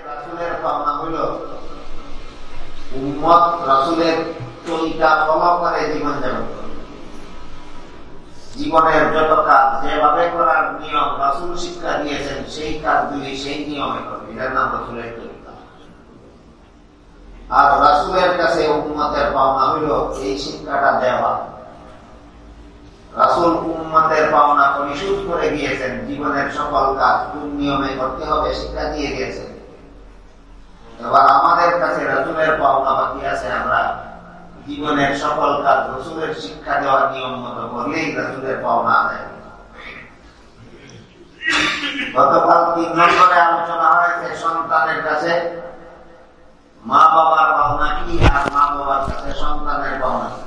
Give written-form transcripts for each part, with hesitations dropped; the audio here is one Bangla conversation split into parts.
রাসূলের পাওনা হলো উম্মত রাসূলের তরিকা ফলো করে জীবনযাপন করে। জীবনের যত কাজ যেভাবে করার নিয়ম রাসূল শিক্ষা দিয়েছেন সেই কাজগুলি সেই নিয়মে করবে, এটার নাম রাসূলের তরিকা। আর রাসূলের কাছে উম্মতের পাওনা হলো এই শিক্ষাটা দেওয়া। রাসূল উম্মতের পাওনা পরিশোধ করে গিয়েছেন, জীবনের সকল কাজ কোন নিয়মে করতে হবে শিক্ষা দিয়ে গিয়েছেন। এবার আমাদের কাছে রাসূলের পাওনা বাকি আছে, আমরা জীবনের সকল কাজ রাসূলের শিক্ষা দেওয়ার নিয়ম মতো করলেই রাসূলের পাওনা আদায়। গতকাল 3 নম্বরে আলোচনা হয়েছে সন্তানের কাছে মা বাবার পাওনা কি, আর মা বাবার কাছে সন্তানের পাওনা কি।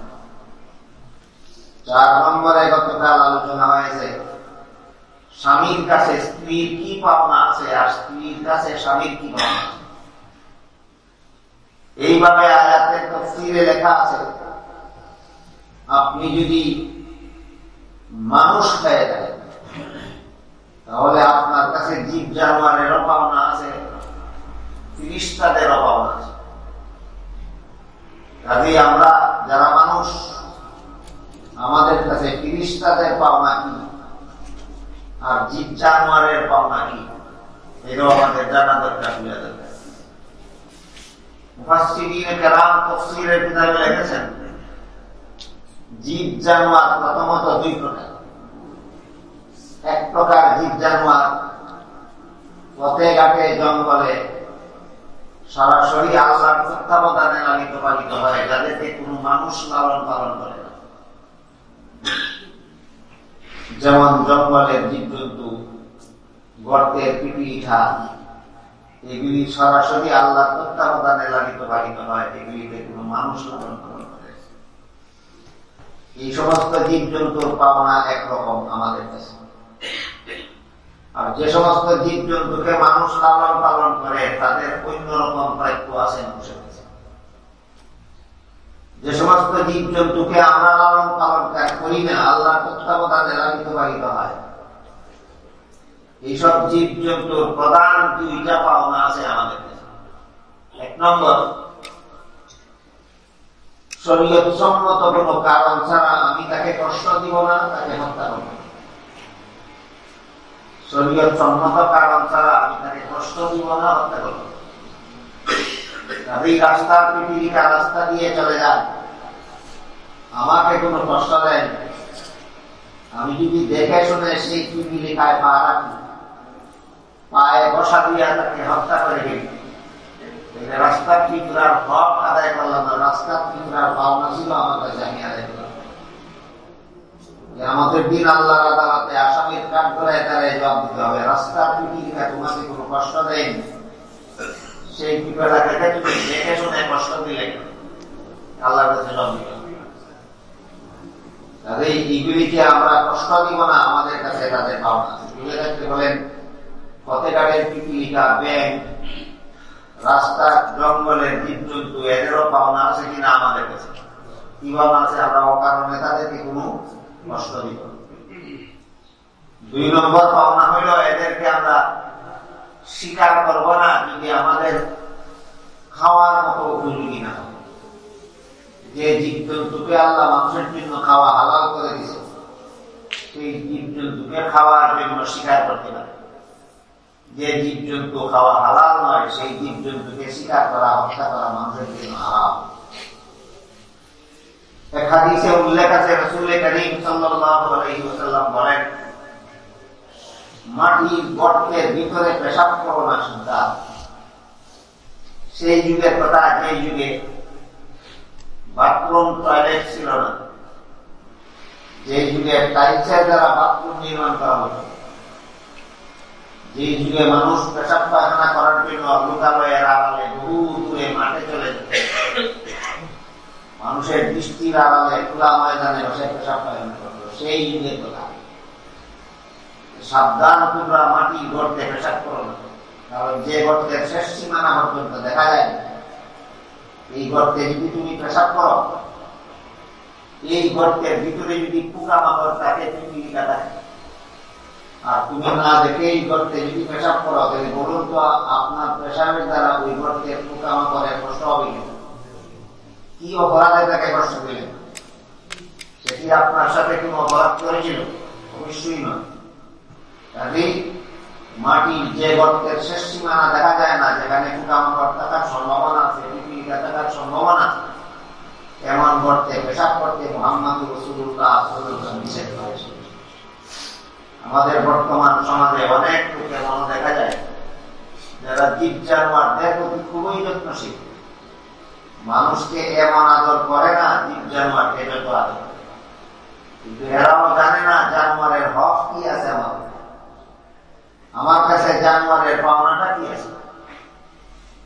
4 নম্বরে গতকাল আলোচনা হয়েছে স্বামীর কাছে স্ত্রীর কি পাওনা আছে, আর স্ত্রীর কাছে স্বামীর কি পাওনা আছে। এইভাবে আয়াতের তাফসীরে লেখা আছে, আপনি যদি মানুষ হয়ে থাকেন তাহলে আপনার কাছে জীব জানোয়ারেরও পাওনা আছে, ফেরেশতাদেরও পাওনা আছে। কাজেই আমরা যারা মানুষ, আমাদের কাছে ফেরেশতাদের পাওনা কি আর জীব জানোয়ারের পাওনা কি, এটাও আমাদের জানা দরকার। মুফাসসিরিনে কেরাম তাফসীরের কিতাবে লিখেছেন, জীব জানোয়ার প্রথমত 2 প্রকার। এক প্রকার জীব জানোয়ার পথে ঘাটে জঙ্গলে সরাসরি আল্লাহর তত্ত্বাবধানে লালিত পালিত হয়, যাদেরকে কোনো মানুষ লালন পালন করে না। যেমন জঙ্গলের জীবজন্তু, গর্তের পিপিলিকা, এগুলি সরাসরি আল্লাহর তত্ত্বাবধানে লালিত পালিত হয়, এগুলিতে কোনো মানুষ লালন পালন করে। এই সমস্ত জীবজন্তুর পাওনা একরকম আমাদের কাছে। আর যে সমস্ত জীবজন্তুকে মানুষ লালন পালন করে তাদের অন্যরকম দায়িত্ব আছে মানুষের কাছে। যে সমস্ত জীবজন্তুকে আমরা লালন পালন করি না, আল্লাহর তত্ত্বাবধানে লালিত পালিত হয়, এইসব জীবজন্তুর প্রধান 2টা পাওনা আছে আমাদের কাছে। 1 নম্বর, শরীয়ত সম্মত কোনো কারণ ছাড়া আমি তাকে কষ্ট দিব না, তাকে হত্যা করব না। শরীয়ত সম্মত কারণ ছাড়া আমি তাকে কষ্ট দিব না, হত্যা করব না। রাস্তার পিপিলিকা রাস্তা দিয়ে চলে যায়, আমাকে কোনো কষ্ট দেয়, আমি যদি দেখে শুনে সেই পিপিলিকায় পা রাখি, পায়ে বসা দিয়ে তাকে হত্যা করে গেল, রাস্তার পিঁপড়ার হক আদায় করলাম না, রাস্তার পিঁপড়ার পাওনা ছিল আমার কাছে, আমি আদায় করলাম। আমাদের দিন আল্লাহর আদালতে আসামির কাঠ ধরায় তারাই জবাব দিতে হবে। রাস্তার পিঁপড়া তোমাকে কোনো কষ্ট দেয়নি, সেই পিঁপড়াকে তুমি দেখে শুনে কষ্ট দিলে আল্লাহর কাছে জবাব দিতে হবে। তাদের এইগুলিকে আমরা কষ্ট দিব না, আমাদের কাছে তাদের পাওনা। বুঝে থাকতে বলেন, ফতেঘাটের পিপিলিকা, ব্যাঙ, রাস্তার জঙ্গলের জীবজন্তু, এদেরও পাওনা আছে কিনা আমাদের কাছে? কি পাওনা আছে? আমরা অকারণে তাদেরকে কোনো কষ্ট দিব। 2 নম্বর পাওনা হইল, এদেরকে আমরা স্বীকার করব না যদি আমাদের খাওয়ার মতো উপযোগী না হয়। যে জীবজন্তুকে আল্লাহ মানুষের জন্য খাওয়া হালাল করে দিয়েছে, সেই জীবজন্তুকে খাওয়ার জন্য স্বীকার করতে পারে। যে জীবজন্তু খাওয়া হালাল নয়, সেই জীবজন্তুকে শিকার করা, হত্যা করা মানুষের জন্য হারাম। এক হাদিসে উল্লেখ আছে, রাসূল করিম সাল্লাল্লাহু আলাইহি ওয়াসাল্লাম বলেন, মাটির গর্তের ভিতরে পেশাব করো না সন্তান। সেই যুগের কথা, যে যুগে বাথরুম টয়লেট ছিল না, যে যুগে টাইলসের দ্বারা বাথরুম নির্মাণ করা হতো, যে যুগে মানুষ পেশাব পায়খানা করার জন্য লোকালয়ের আড়ালে বহু দূরে মাঠে চলে যেত, মানুষের দৃষ্টির আড়ালে খোলা ময়দানে বসে পেশাব পায়খানা করত, সেই যুগের কথা। সাবধান, তোমরা মাটি গর্তে পেশাব করো না, কারণ যে গর্তের শেষ সীমানা পর্যন্ত দেখা যায়, এই গর্তে যদি তুমি পেশাব করো, এই গর্তের ভিতরে যদি পোকা মাকড় থাকে, পিপিলিকা থাকে, আর তুমি না দেখেই গর্তে যদি পেশাব করো, তাহলে বলুন তো আপনার পেশাবের দ্বারা ওই গর্তের পোকামাকড়ের কষ্ট হবে কি? অপরাধে তাকে কষ্ট দিলেন? সে কি আপনার সাথে কোন অপরাধ করেছিল? অবশ্যই নয়। কাজেই মাটির যে গর্তের শেষ সীমানা দেখা যায় না, যেখানে পোকামাকড় থাকার সম্ভাবনা আছে, পিপিলিকা থাকার সম্ভাবনা আছে, এমন গর্তে পেশাব করতে মুহাম্মদ রাসূলুল্লাহ সাল্লাল্লাহু আলাইহি ওয়াসাল্লাম নিষেধ করেছেন। আমাদের বর্তমান সমাজে অনেক লোকে মনে দেখা যায় যারা জীব জানোয়ারদের প্রতি খুবই যত্নশীল, মানুষকে এমন আদর করে না জীব জানোয়ারকে যত আদর, কিন্তু এরাও জানে না জানোয়ারের হক কি আছে। আমার কাছে জানোয়ারের পাওনাটা কি আছে?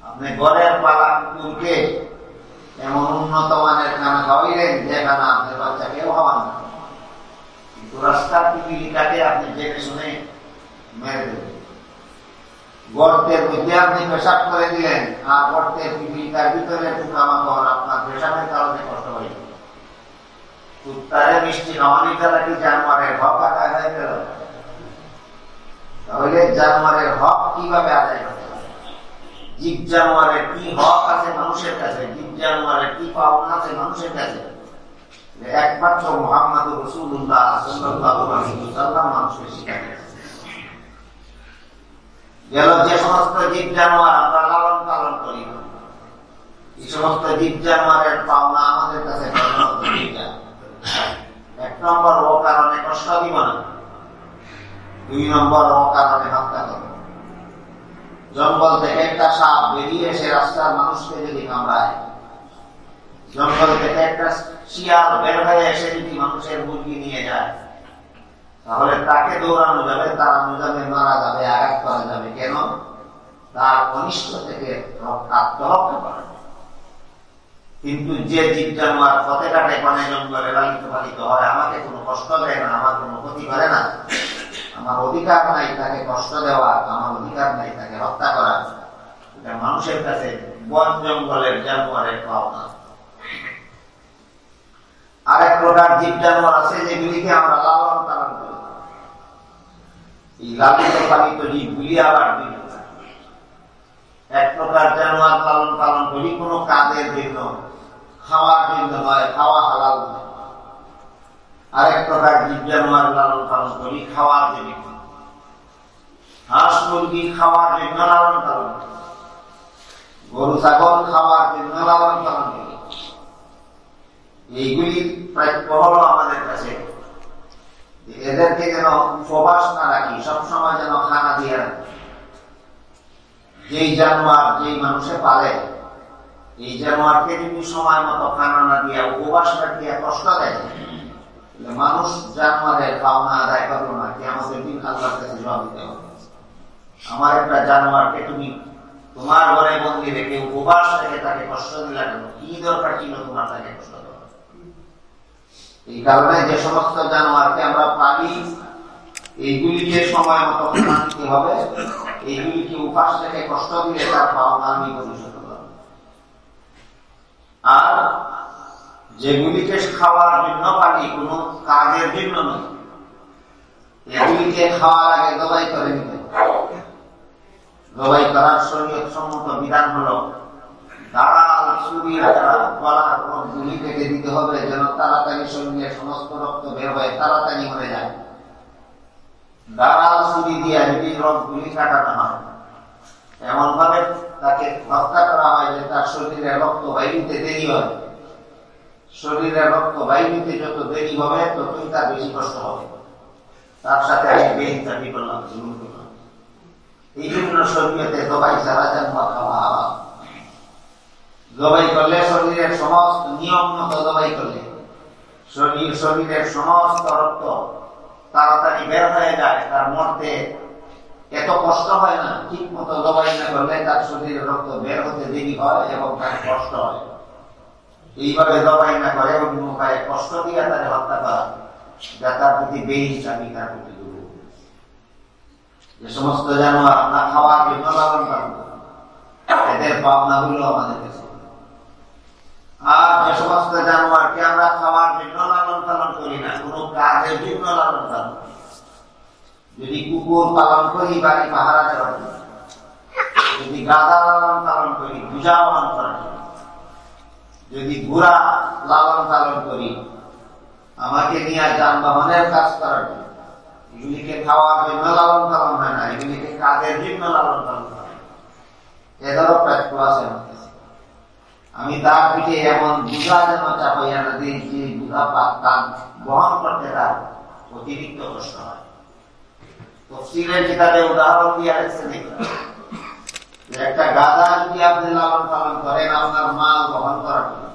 আপনি ঘরের পালা কুকুরকে এমন উন্নত মানের খানা খাওয়াইলেন যে খানা আপনার বাচ্চাকেও খাওয়ান না, কিন্তু রাস্তার পিপিলিকাকে আপনি জেনে শুনে মেরে দেবেন। গর্তের মধ্যে আপনি পেশাব করে দিলেন, আর গর্তের পিপিলিকার ভিতরে পোকামাকড় আপনার পেশাবের কারণে কষ্ট হয়ে যাবে। কুত্তারে মিষ্টি খাওয়ানি দ্বারা কি জানোয়ারের হক আদায় হয়ে গেল? তাহলে জানোয়ারের হক কিভাবে আদায় করতে হবে? জীব জানোয়ারের কি হক আছে মানুষের কাছে? জীব জানোয়ারের কি পাওনা আছে মানুষের কাছে? একমাত্র মুহাম্মদ রাসূলুল্লাহ সাল্লাল্লাহু আলাইহি ওয়াসাল্লাম মানুষকে শিখাতে গেল। যে সমস্ত জীব জানোয়ার আমরা লালন পালন করি, এই সমস্ত জীব জানোয়ারের পাওনা আমাদের কাছে এক নম্বর ও কারণে কষ্ট দিব না, দুই নম্বর ও কারণে হত্যা করব। জঙ্গল থেকে একটা সাপ বেরিয়ে এসে রাস্তার মানুষকে যদি কামড়ায়, জঙ্গল থেকে একটা শিয়াল বের হয়ে এসে যদি মানুষের মুরগি নিয়ে যায়, তাহলে তাকে দৌড়ানো যাবে, তাড়ানো যাবে, মারা যাবে, আঘাত করা যাবে। কেন? তার অনিষ্ট থেকে আত্মরক্ষা করা। কিন্তু যে জীব জানোয়ার পথে ঘাটে বনে জঙ্গলে লালিত পালিত হয়, আমাকে কোনো কষ্ট দেয় না, আমার কোনো ক্ষতি করে না, আমার অধিকার নাই তাকে কষ্ট দেওয়া, আমার অধিকার নাই তাকে হত্যা করা, এটা মানুষের কাছে বন জঙ্গলের জানোয়ারের পাওনা। আরেক প্রকার জীব জানোয়ার আছে যেগুলিকে আমরা লালন পালন করি। এই লালিত পালিত জীবগুলি আবার এক প্রকার জানোয়ার লালন পালন করি কোনো কাজের জন্য, খাওয়ার জন্য নয়, খাওয়া হালাল নয়। আরেক প্রকার জীব জানোয়ার লালন পালন করি খাওয়ার জন্য, হাঁস মুরগি খাওয়ার জন্য লালন পালন করি, গরু ছাগল খাওয়ার জন্য লালন পালন করি। এইগুলি প্রাপ্য হলো আমাদের কাছে, এদেরকে যেন উপবাস না রাখি, সবসময় যেন খানা দিয়ে রাখি। যেই জানোয়ার যেই মানুষে পালে, এই জানোয়ারকে যদি সময় মতো খানা না দিয়া উপবাস রাখিয়া কষ্ট দেয়, মানুষ জানোয়ারের পাওনা আদায় করলো না, কি আমাদের দিন আল্লাহর কাছে জবাব দিতে হবে। আমার একটা জানোয়ারকে তুমি তোমার ঘরে বন্দি রেখে উপবাস রেখে তাকে কষ্ট দিলা কেন? কি দরকার ছিল তোমার তাকে কষ্ট দেওয়া? এই কারণে যে সমস্ত জানোয়ারকে আমরা পালি, এইগুলিকে সময় মতো খানা দিতে হবে, এইগুলিকে উপাস রেখে কষ্ট দিলে তার পাওনা আমি পরিশোধ করব। আর যেগুলিকে খাওয়ার জন্য পালি, কোন কাজের জন্য নয়, এগুলিকে খাওয়ার আগে জবাই করে নিতে। জবাই করার শরীয়ত সম্মত বিধান হলো দাঁড়াল ছুরির দ্বারা গলার গুলি কেটে দিতে হবে, যেন তাড়াতাড়ি শরীরের সমস্ত রক্ত বের হয়ে তাড়াতাড়ি মরে যায়। দাঁড়াল ছুরি দিয়ে যদি গুলি কাটানো হয়, এমন ভাবে তাকে হত্যা করা হয় যে তার শরীরের রক্ত বাইরে দেরি হয়। শরীরের রক্ত বাইরে যত দেরি হবে ততই তার বেশি কষ্ট হবে। তার সাথে আমি বেইনসাফি করলাম, জুলুম করলাম। এই জন্য শরীয়তে জবাই ছাড়া জানোয়ার খাওয়া হারাম। জবাই করলে শরীরের সমস্ত নিয়ম মতো জবাই করলে শরীরের সমস্ত রক্ত তাড়াতাড়ি বের হয়ে যায়, তার মরতে এত কষ্ট হয় না। ঠিক মতো জবাই না করলে তার শরীরের রক্ত বের হতে দেরি হয় এবং তার কষ্ট হয়। এইভাবে জবাই না করে অন্য উপায়ে কষ্ট দিয়ে তাকে হত্যা করা, যা তার প্রতি বেইনসাফি, তার প্রতি জুলুম। যে সমস্ত জানোয়ার আমরা খাওয়ার জন্য লালন পালন করি, এদের পাওনা হইল আমাদের কাছে। আর যে সমস্ত জানোয়ারকে আমরা খাওয়ার জন্য লালন পালন করি না, কোন কাজের জন্য লালন পালন করি, যদি কুকুর পালন করি বাড়ি পাহারা দেওয়ার জন্য, যদি গাধা লালন পালন করি পূজা পালন করার জন্য, যদি ঘোড়া লালন পালন করি আমাকে নিয়ে যানবাহনের কাজ করার জন্য, এগুলিকে খাওয়ার জন্য লালন পালন হয় না, এগুলিকে কাজের জন্য লালন পালন হয়। এদেরও প্রাপ্য আছে। আমি তার পিঠে এমন বুঝা যেন চাপাইয়া না দিই যে বুঝা পাতাম বহন করতে তার অতিরিক্ত কষ্ট হয়। তফসিলের কিতাবে উদাহরণ দিয়ে রাখছেন একটা গাধা যদি আপনি লালন পালন করেন আপনার মাল বহন করার জন্য,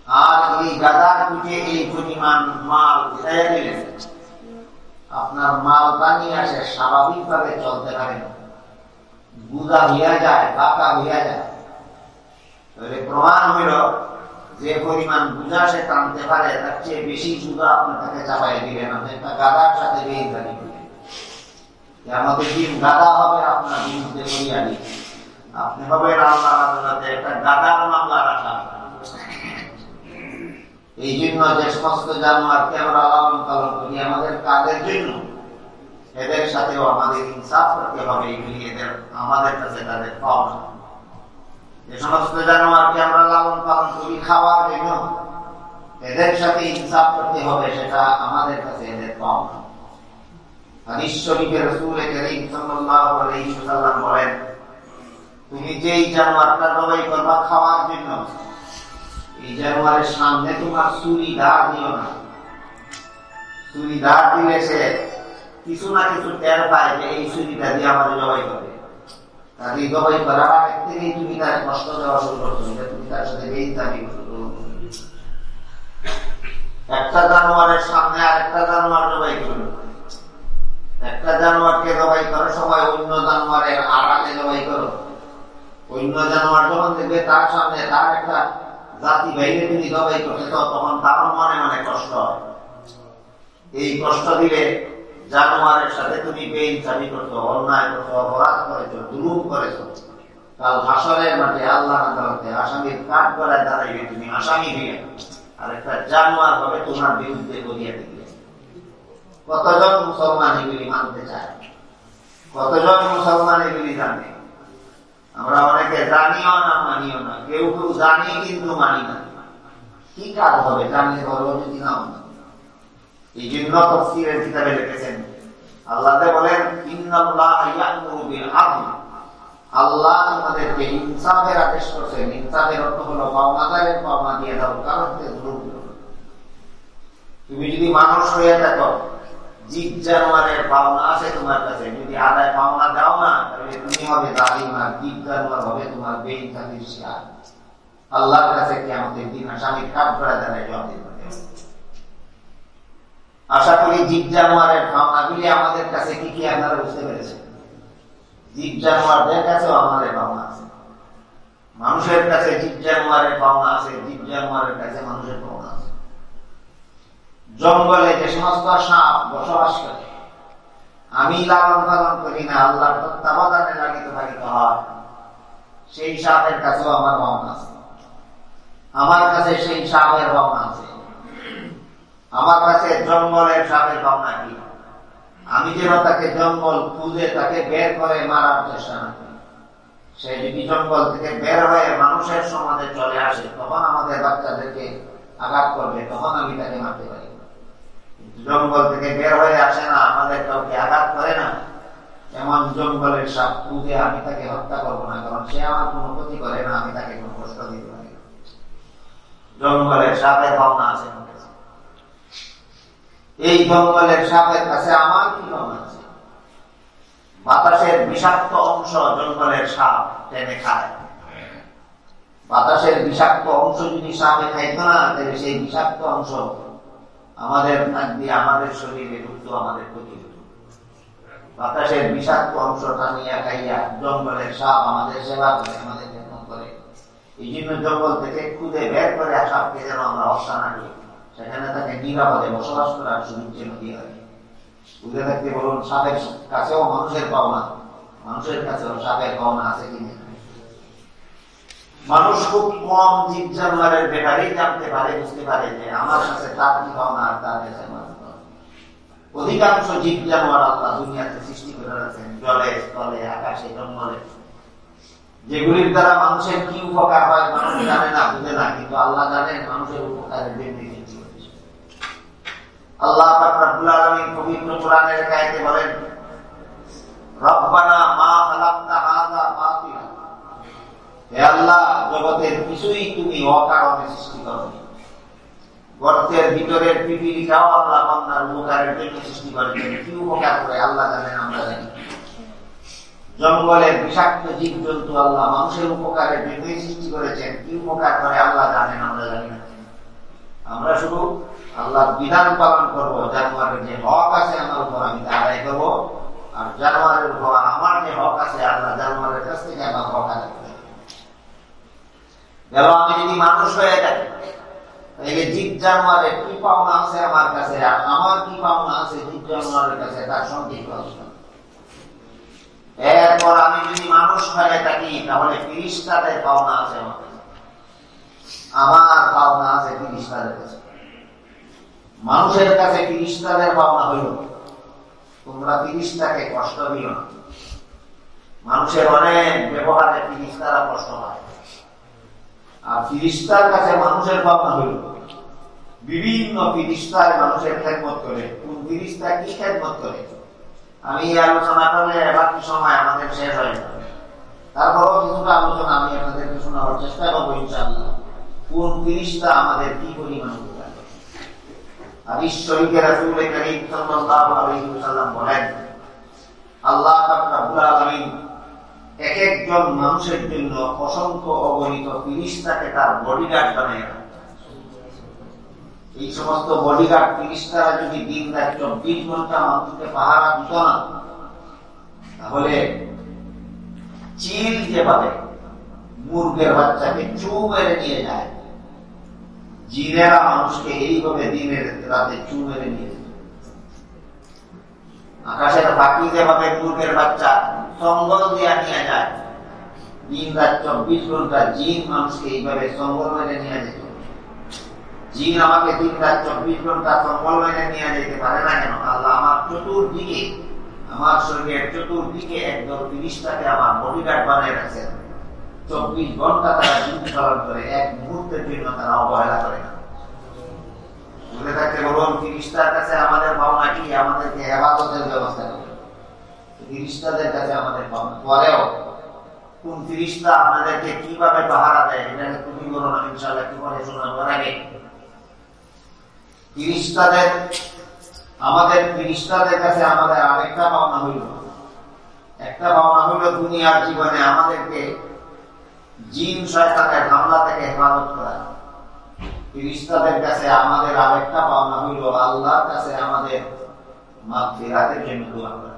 আর এই গাধার পিঠে এই পরিমাণ মাল উঠাইয়া দিলেন, আপনার মাল বানিয়ে আসে স্বাভাবিকভাবে চলতে পারে না, বুঝা হইয়া যায়, বাঁকা হইয়া যায়। প্রমাণ হইল যে পরিমাণ বুঝা সে টানতে পারে তার চেয়ে বেশি বুঝা আপনার তাকে চাপাই দিলেন, আপনি একটা গাধার সাথে বেইনজানি করলেন। আমাদের দিন গাধা হবে আপনার বিরুদ্ধে করিয়ালি, আপনি হবেন আল্লাহ আদালতে একটা গাধার মামলা রাখা। এই জন্য যে সমস্ত জানোয়ারকে আমরা লালন পালন করি আমাদের কাজের জন্য, এদের সাথেও আমাদের ইনসাফ করতে হবে। এগুলি এদের আমাদের কাছে তাদের পাওনা। যে সমস্ত জানোয়ারকে আমরা লালন পালন করি খাওয়ার জন্য, এদের সাথে ইনসাফ করতে হবে, সেটা আমাদের কাছে এদের পাওনা। হাদিস শরীফে রাসূল কারীম সাল্লাল্লাহু আলাইহি ওয়াসাল্লাম বলেন, তুমি যেই জানোয়ারটা জবাই করবা খাওয়ার জন্য, এই জানোয়ারের সামনে তোমার ছুরি ধার দিও না। ছুরি ধার দিলে সে কিছু না কিছু টের পায় যে এই ছুরিটা দিয়ে আমাদের জবাই করে। তাকে জবাই করার আগে থেকেই তুমি তার কষ্ট দেওয়া শুরু করছো, তুমি তার সাথে বেইনসাফি করছো। একটা জানোয়ারের সামনে আরেকটা জানোয়ার জবাই করলো, একটা জানোয়ারকে জবাই করার সময় অন্য জানোয়ারের আড়ালে জবাই করো। অন্য জানোয়ার যখন দেখবে তার সামনে তার একটা জাতি বাইরে তুমি জবাই করছো, তখন তার মনে মনে কষ্ট হয়। এই কষ্ট দিলে জানোয়ারের সাথে তুমি বেইনসাফি করছো, অন্যায় করছো, অপরাধ করেছো, জুলুম করেছো। কাল হাসরের মাঠে আল্লাহ আদালতে আসামির কাঠ করায় দাঁড়াইবে, তুমি আসামি হইয়া আর একটা জানোয়ার হবে তোমার বিরুদ্ধে করিয়া দিবে। কতজন মুসলমান এগুলি মানতে চায়? কতজন মুসলমান এগুলি জানে? আমরা অনেকে জানিও না, মানিও না। কেউ কেউ জানি কিন্তু মানি না। কি কাজ হবে জানলে বলো, যদি নাও না। এই জন্য তাফসীরের কিতাবে লিখেছেন, আল্লাহ বলেন ইন্নাল্লাহ ইয়া'মুরু বিল আদল, আল্লাহ আমাদেরকে ইনসাফের আদেশ করেছেন। ইনসাফের অর্থ হলো পাওনাদারের পাওনা দিয়ে দাও, কারণকে জুলুম করো না। তুমি যদি মানুষ হয়ে থাকো, জীব জানোয়ারের পাওনা আছে তোমার কাছে, যদি আদায় পাওনা দাও না, তাহলে তুমি হবে জালিম, আর জীব জানোয়ার হবে তোমার বেইনসাফির শিকার। আল্লাহর কাছে কিয়ামতের দিন আসামির কাঠ করা দাঁড়ায় জবাব দিতে হবে। আশা করি জীব জানোয়ারের পাওনাগুলি আমাদের কাছে কি কি আপনারা বুঝতে পেরেছেন। জীব জানোয়ারদের কাছেও আমাদের পাওনা আছে, মানুষের কাছে জীব জানোয়ারের পাওনা আছে, জীব জানোয়ারের কাছে মানুষের পাওনা আছে। জঙ্গলে যে সমস্ত সাপ বসবাস করে, আমি লালন পালন করি না, আল্লাহর তত্ত্বাবধানে লালিত পালিত হয়, সেই সাপের কাছেও আমার পাওনা আছে। আমার কাছে সেই সাপের পাওনা আছে। আমার কাছে জঙ্গলের সাপের পাওনা কি? আমি যেন তাকে জঙ্গল খুঁজে তাকে বের করে মারার চেষ্টা না করি। সে যদি জঙ্গল থেকে বের হয়ে মানুষের সমাজে চলে আসে, তখন আমাদের বাচ্চাদেরকে আঘাত করবে, তখন আমি তাকে মারতে পারি। জঙ্গল থেকে বের হয়ে আসে না, আমাদের কাউকে আঘাত করে না, এমন জঙ্গলের সাপ খুঁজে আমি তাকে হত্যা করবো না, কারণ সে আমার কোনো ক্ষতি করে না, আমি তাকে কোনো কষ্ট দিতে পারি। জঙ্গলের সাপের ভাবনা আছে। এই জঙ্গলের সাপের কাছে আমার কি ভাবনা আছে? বাতাসের বিষাক্ত অংশ জঙ্গলের সাপ টেনে খায়। বাতাসের বিষাক্ত অংশ যদি সাপে খাইত না, তাহলে সেই বিষাক্ত অংশ আমাদের দিয়ে আমাদের শরীরে ঢুকতো, আমাদের ক্ষতি হতো। বাতাসের বিষাক্ত অংশ টানিয়া খাইয়া জঙ্গলের সাপ আমাদের সেবা করে, আমাদের যত্ন করে। এই জন্য জঙ্গল থেকে খুঁজে বের করে সাপকে যেন আমরা হত্যা না করি, সেখানে তাকে নিরাপদে বসবাস করার সুযোগ যেন দিয়ে হয়। বুঝে থাকতে বলুন, সাপের কাছেও মানুষের পাওনা, মানুষের কাছেও সাপের পাওনা আছে কিনা। মানুষ খুব কম জীব জানোয়ারের ব্যাপারেই জানতে পারে, বুঝতে পারে যে আমার কাছে তার কি পাওনা আর তার কাছে আমার। অধিকাংশ জীব জানোয়ার আল্লাহ দুনিয়াতে সৃষ্টি করে রাখছেন, জলে, স্থলে, আকাশে, জঙ্গলে, যেগুলির দ্বারা মানুষের কি উপকার হয় মানুষ জানে না, বুঝে না, কিন্তু আল্লাহ জানেন মানুষের উপকারের জন্য সৃষ্টি করেছে। আল্লাহ পাক রব্বুল আলামিন পবিত্র কোরআনের এক আয়াতে বলেন, রব্বানা মা খালাকতা হাযা বাতিলা, হে আল্লাহ, জগতের কিছুই তুমি অকারণে সৃষ্টি করোনি। গর্তের ভিতরের পিপিলিকাও আল্লাহ বান্দার উপকারের জন্য সৃষ্টি করেছেন। কি উপকার করে আল্লাহ জানেন, আমরা জানি। জঙ্গলের বিষাক্ত জীব জন্তু আল্লাহ মানুষের উপকারের জন্যই সৃষ্টি করেছেন। কি উপকার করে আল্লাহ জানেন, আমরা জানি না। আমরা শুধু আল্লাহ বিধান পালন করবো। জানোয়ারের যে হক আছে আমার উপর আমি তা আদায় করবো, আর জানোয়ারের উপর আমার যে হক আছে আল্লাহ জানোয়ারের কাছ থেকে আমার হক আদায় করবো। গেল আমি যদি মানুষ হয়ে থাকি, তাহলে জীব জানোয়ারের কি পাওনা আছে আমার কাছে, আর আমার কি পাওনা আছে জীব জানোয়ারের কাছে, তার সংক্ষিপ্ত আলোচনা। এরপর আমি যদি মানুষ হয়ে থাকি, তাহলে ফেরেশতাদের পাওনা আছে আমার কাছে, আমার পাওনা আছে ফেরেশতাদের কাছে। মানুষের কাছে ফেরেশতাদের পাওনা হইল, তোমরা ফেরেশতাকে কষ্ট দিও না। মানুষের অনেক ব্যবহারে ফেরেশতারা কষ্ট পায়, আর ফেরেশতার কাছে মানুষের পাওনা হইল বিভিন্ন ফেরেশতায় মানুষের খেদমত করে। কোন ফেরেশতা কি খেদমত করে আমি এই আলোচনা করলে বাকি সময় আমাদের শেষ হয়ে যাবে। তারপরও কিছুটা আলোচনা আমি আপনাদেরকে শোনাবার চেষ্টা করবো ইনশাআল্লাহ। কোন ফেরেশতা আমাদের কি পরিমাণ উপকার করে। হাদিস শরীফে রাসূল করিম সাল্লাল্লাহু আলাইহি ওয়াসাল্লাম বলেন, আল্লাহ পাক রব্বুল আলামিন এক একজন মানুষের জন্য অসংখ্য অগণিত ফেরেশতাকে তার বডিগার্ড বানিয়ে রাখেন। এই সমস্ত বডিগার্ড ফেরেশতারা যদি দিন রাত 24 ঘন্টা মানুষকে পাহারা দিত না, তাহলে চিল যেভাবে মুরগের বাচ্চাকে চু মেরে নিয়ে যায়, জিনেরা মানুষকে এইভাবে দিনের রাতে চু মেরে নিয়ে যায়। আকাশের পাখি যেভাবে মুরগের বাচ্চা সঙ্গল দিয়ে নিয়ে যায়, দিন রাত 24 ঘন্টা জিন মানুষকে এইভাবে সঙ্গল মেরে নিয়ে যেত। জিন আমাকে দিন রাত 24 ঘন্টা সঙ্গল মেরে নিয়ে যেতে পারে না কেন? আল্লাহ আমার চতুর্দিকে, আমার শরীরের চতুর্দিকে একদল ফেরেশতাকে আমার বডিগার্ড বানিয়ে রাখছেন। 24 ঘন্টা তারা ডিউটি পালন করে, এক মুহূর্তের জন্য তারা অবহেলা করে না। বলে থাকতে বলুন, ফেরেশতার কাছে আমাদের পাওনা কি? আমাদেরকে ইবাদতের ব্যবস্থা করে। ফেরেশতাদের কাছে আমাদের পাওনা। পরেও কোন ফেরেশতা আপনাদেরকে কিভাবে পাহারা দেয় এটাকে তুমি বলো না, ইনশাআল্লাহ কি করে শোনাবার আগে। ফেরেশতাদের কাছে আমাদের আরেকটা পাওনা হইল। একটা পাওনা হইল দুনিয়ার জীবনে আমাদেরকে জিন শয়তানের হামলা থেকে হেফাজত করা। ফেরেশতাদের কাছে আমাদের আরেকটা পাওনা হইল আল্লাহর কাছে আমাদের মাগফিরাতের জন্য দোয়া করা।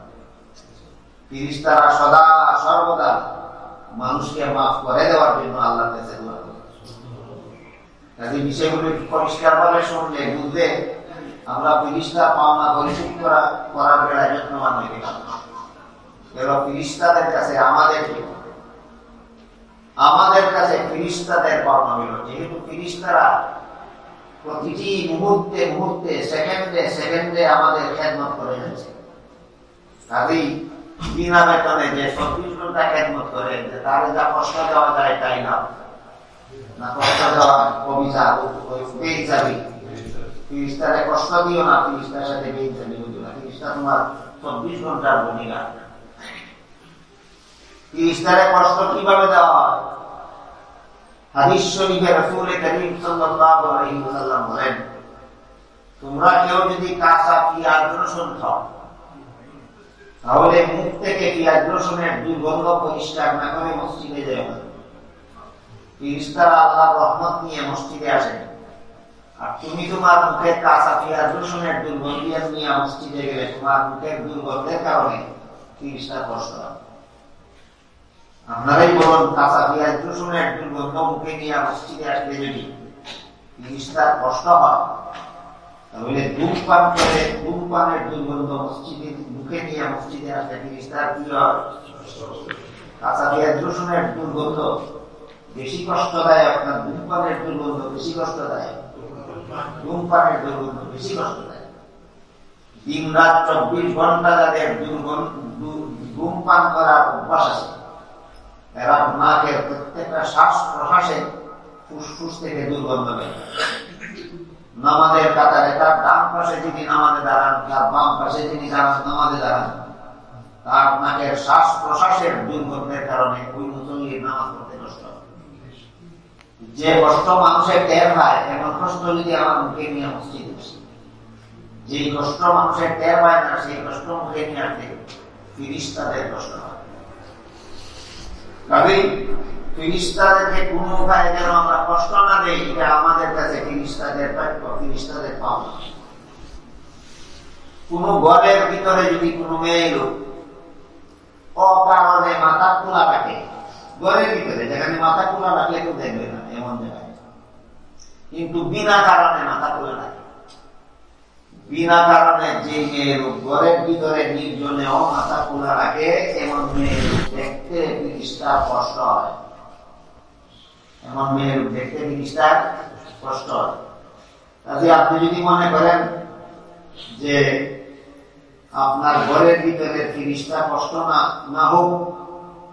ফেরেশতারা সদা সর্বদা মানুষকে মাফ করে দেওয়ার জন্য আল্লাহর কাছে দোয়া করে। কাজে বিষয়গুলো পরিষ্কার ভাবে শুনলে বুঝলে আমরা ফেরেশতার পাওনা পরিশোধ করার বেলায় যত্নবান হইতে পারব। ফেরেশতাদের কাছে আমাদের কাছে ফেরেশতাদের পাওনা হইল, যেহেতু ফেরেশতারা প্রতিটি মুহূর্তে মুহূর্তে সেকেন্ডে আমাদের খেদমত করে যাচ্ছে। কাজেই বিনা বেতনে যে 24 ঘন্টা খেদমত করে, তারে যা কষ্ট দেওয়া যায় তাই না, কষ্ট দেওয়া অভিশাপ, বেইজ্জাতি। ফেরেশতারে কষ্ট দিও না, ফেরেশতার সাথে বেইজ্জাতি হইও না। ফেরেশতা তোমার 24 ঘন্টার বডিগার্ড। ফেরেশতারে কষ্ট কিভাবে দেওয়া হয়? হাদিস শরীফে রাসূল করিম সাল্লাল্লাহু আলাইহি ওয়াসাল্লাম বলেন, তোমরা কেউ যদি কাঁচা পেঁয়াজ রসুন খাও, তাহলে মুখ থেকে পেঁয়াজ রসুনের দুর্গন্ধ পরিষ্কার না করে মসজিদে যাও না। ফেরেশতারা আল্লাহর রহমত নিয়ে মসজিদে আসেন, আর তুমি তোমার মুখে কাঁচা পেঁয়াজ রসুনের দুর্গন্ধ নিয়ে মসজিদে গেলে তোমার মুখের দুর্গন্ধের কারণে ফেরেশতার কষ্ট হয়। আপনারাই বলুন, কাঁচা পেঁয়াজ রসুনের দুর্গন্ধ মুখে নিয়ে মসজিদে আসলে যদি ফেরেশতার কষ্ট হয়, তাহলে ধূমপান করে ধূমপানের দুর্গন্ধ মসজিদে মুখে নিয়ে মসজিদে আসলে ফেরেশতার কি হয়? কাঁচা পেঁয়াজ রসুনের দুর্গন্ধ বেশি কষ্টদায়ক না ধূমপানের দুর্গন্ধ বেশি কষ্টদায়ক? ধূমপানের দুর্গন্ধ বেশি কষ্টদায়ক। দিন রাত 24 ঘন্টা যাদের ধূমপান করার অভ্যাস আছে, এরা নাকের প্রত্যেকটা শ্বাস প্রশ্বাসে ফুসফুস থেকে দুর্গন্ধ বের হয়। নামাজের কাতারে তার ডান পাশে যিনি নামাজে দাঁড়ান, তার বাম পাশে যিনি নামাজে দাঁড়ান, তার নাকের শ্বাস প্রশ্বাসের দুর্গন্ধের কারণে ওই মুসল্লির নামাজ পড়তে কষ্ট হয়। যে কষ্ট মানুষের টের হয়, এমন কষ্ট যদি আমার মুখে নিয়ে মসজিদ বসি, যে কষ্ট মানুষের টের হয় না, সেই কষ্ট মুখে নিয়ে আসতে ফিরিস্তাদের কষ্ট হয়। কাজেই ফিরিস্তাদেরকে কোন উপায়ে যেন আমরা কষ্ট না দেই, এটা আমাদের কাছে ফিরিস্তাদের প্রাপ্য, ফিরিস্তাদের পাওনা। কোন ঘরের ভিতরে যদি কোনো মেয়ে লোক অকারণে মাথা খোলা রাখে, ঘরের ভিতরে যেখানে মাথা খোলা রাখলে কেউ দেখবে না এমন জায়গায়, কিন্তু বিনা কারণে মাথা খোলা রাখে, বিনা কারণে যে মেয়ে লোক ঘরের ভিতরে নির্জনে মাথা খোলা রাখে, এমন মেয়ে লোক দেখতে ফিরিস্তার কষ্ট হয়। এমন মেয়ে লোক দেখতে ফিরিস্তার কষ্ট হয়। কাজে আপনি যদি মনে করেন যে আপনার ঘরের ভিতরে ফিরিস্তা কষ্ট না হোক,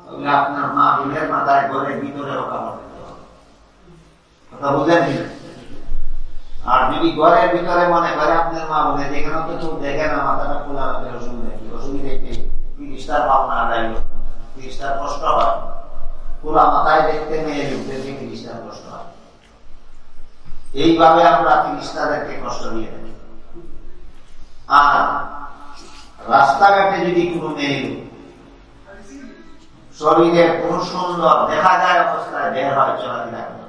তাহলে আপনার মা বোনের মাথায় ঘরের ভিতরেও কামড় দিতে হবে। কথা বুঝেন? আর যদি ঘরের ভিতরে মনে করে আপনার মা বোনের যেখানে তো কেউ দেখে না, মাথাটা খোলা রাখলে অসুবিধা কি? অসুবিধা কি? ফিরিস্তার ভাবনা আদায়, ফিরিস্তার কষ্ট হয়। খোলা মাথায় দেখতে মেয়ে লোকদেরকে ফিরিস্তার কষ্ট হয়। এইভাবে আমরা ফিরিস্তাদেরকে কষ্ট দিয়ে থাকি। আর রাস্তাঘাটে যদি কোনো মেয়ে শরীরের কোন সুন্দর দেখা যায় অবস্থায় বের হয় চলাফেরা করে,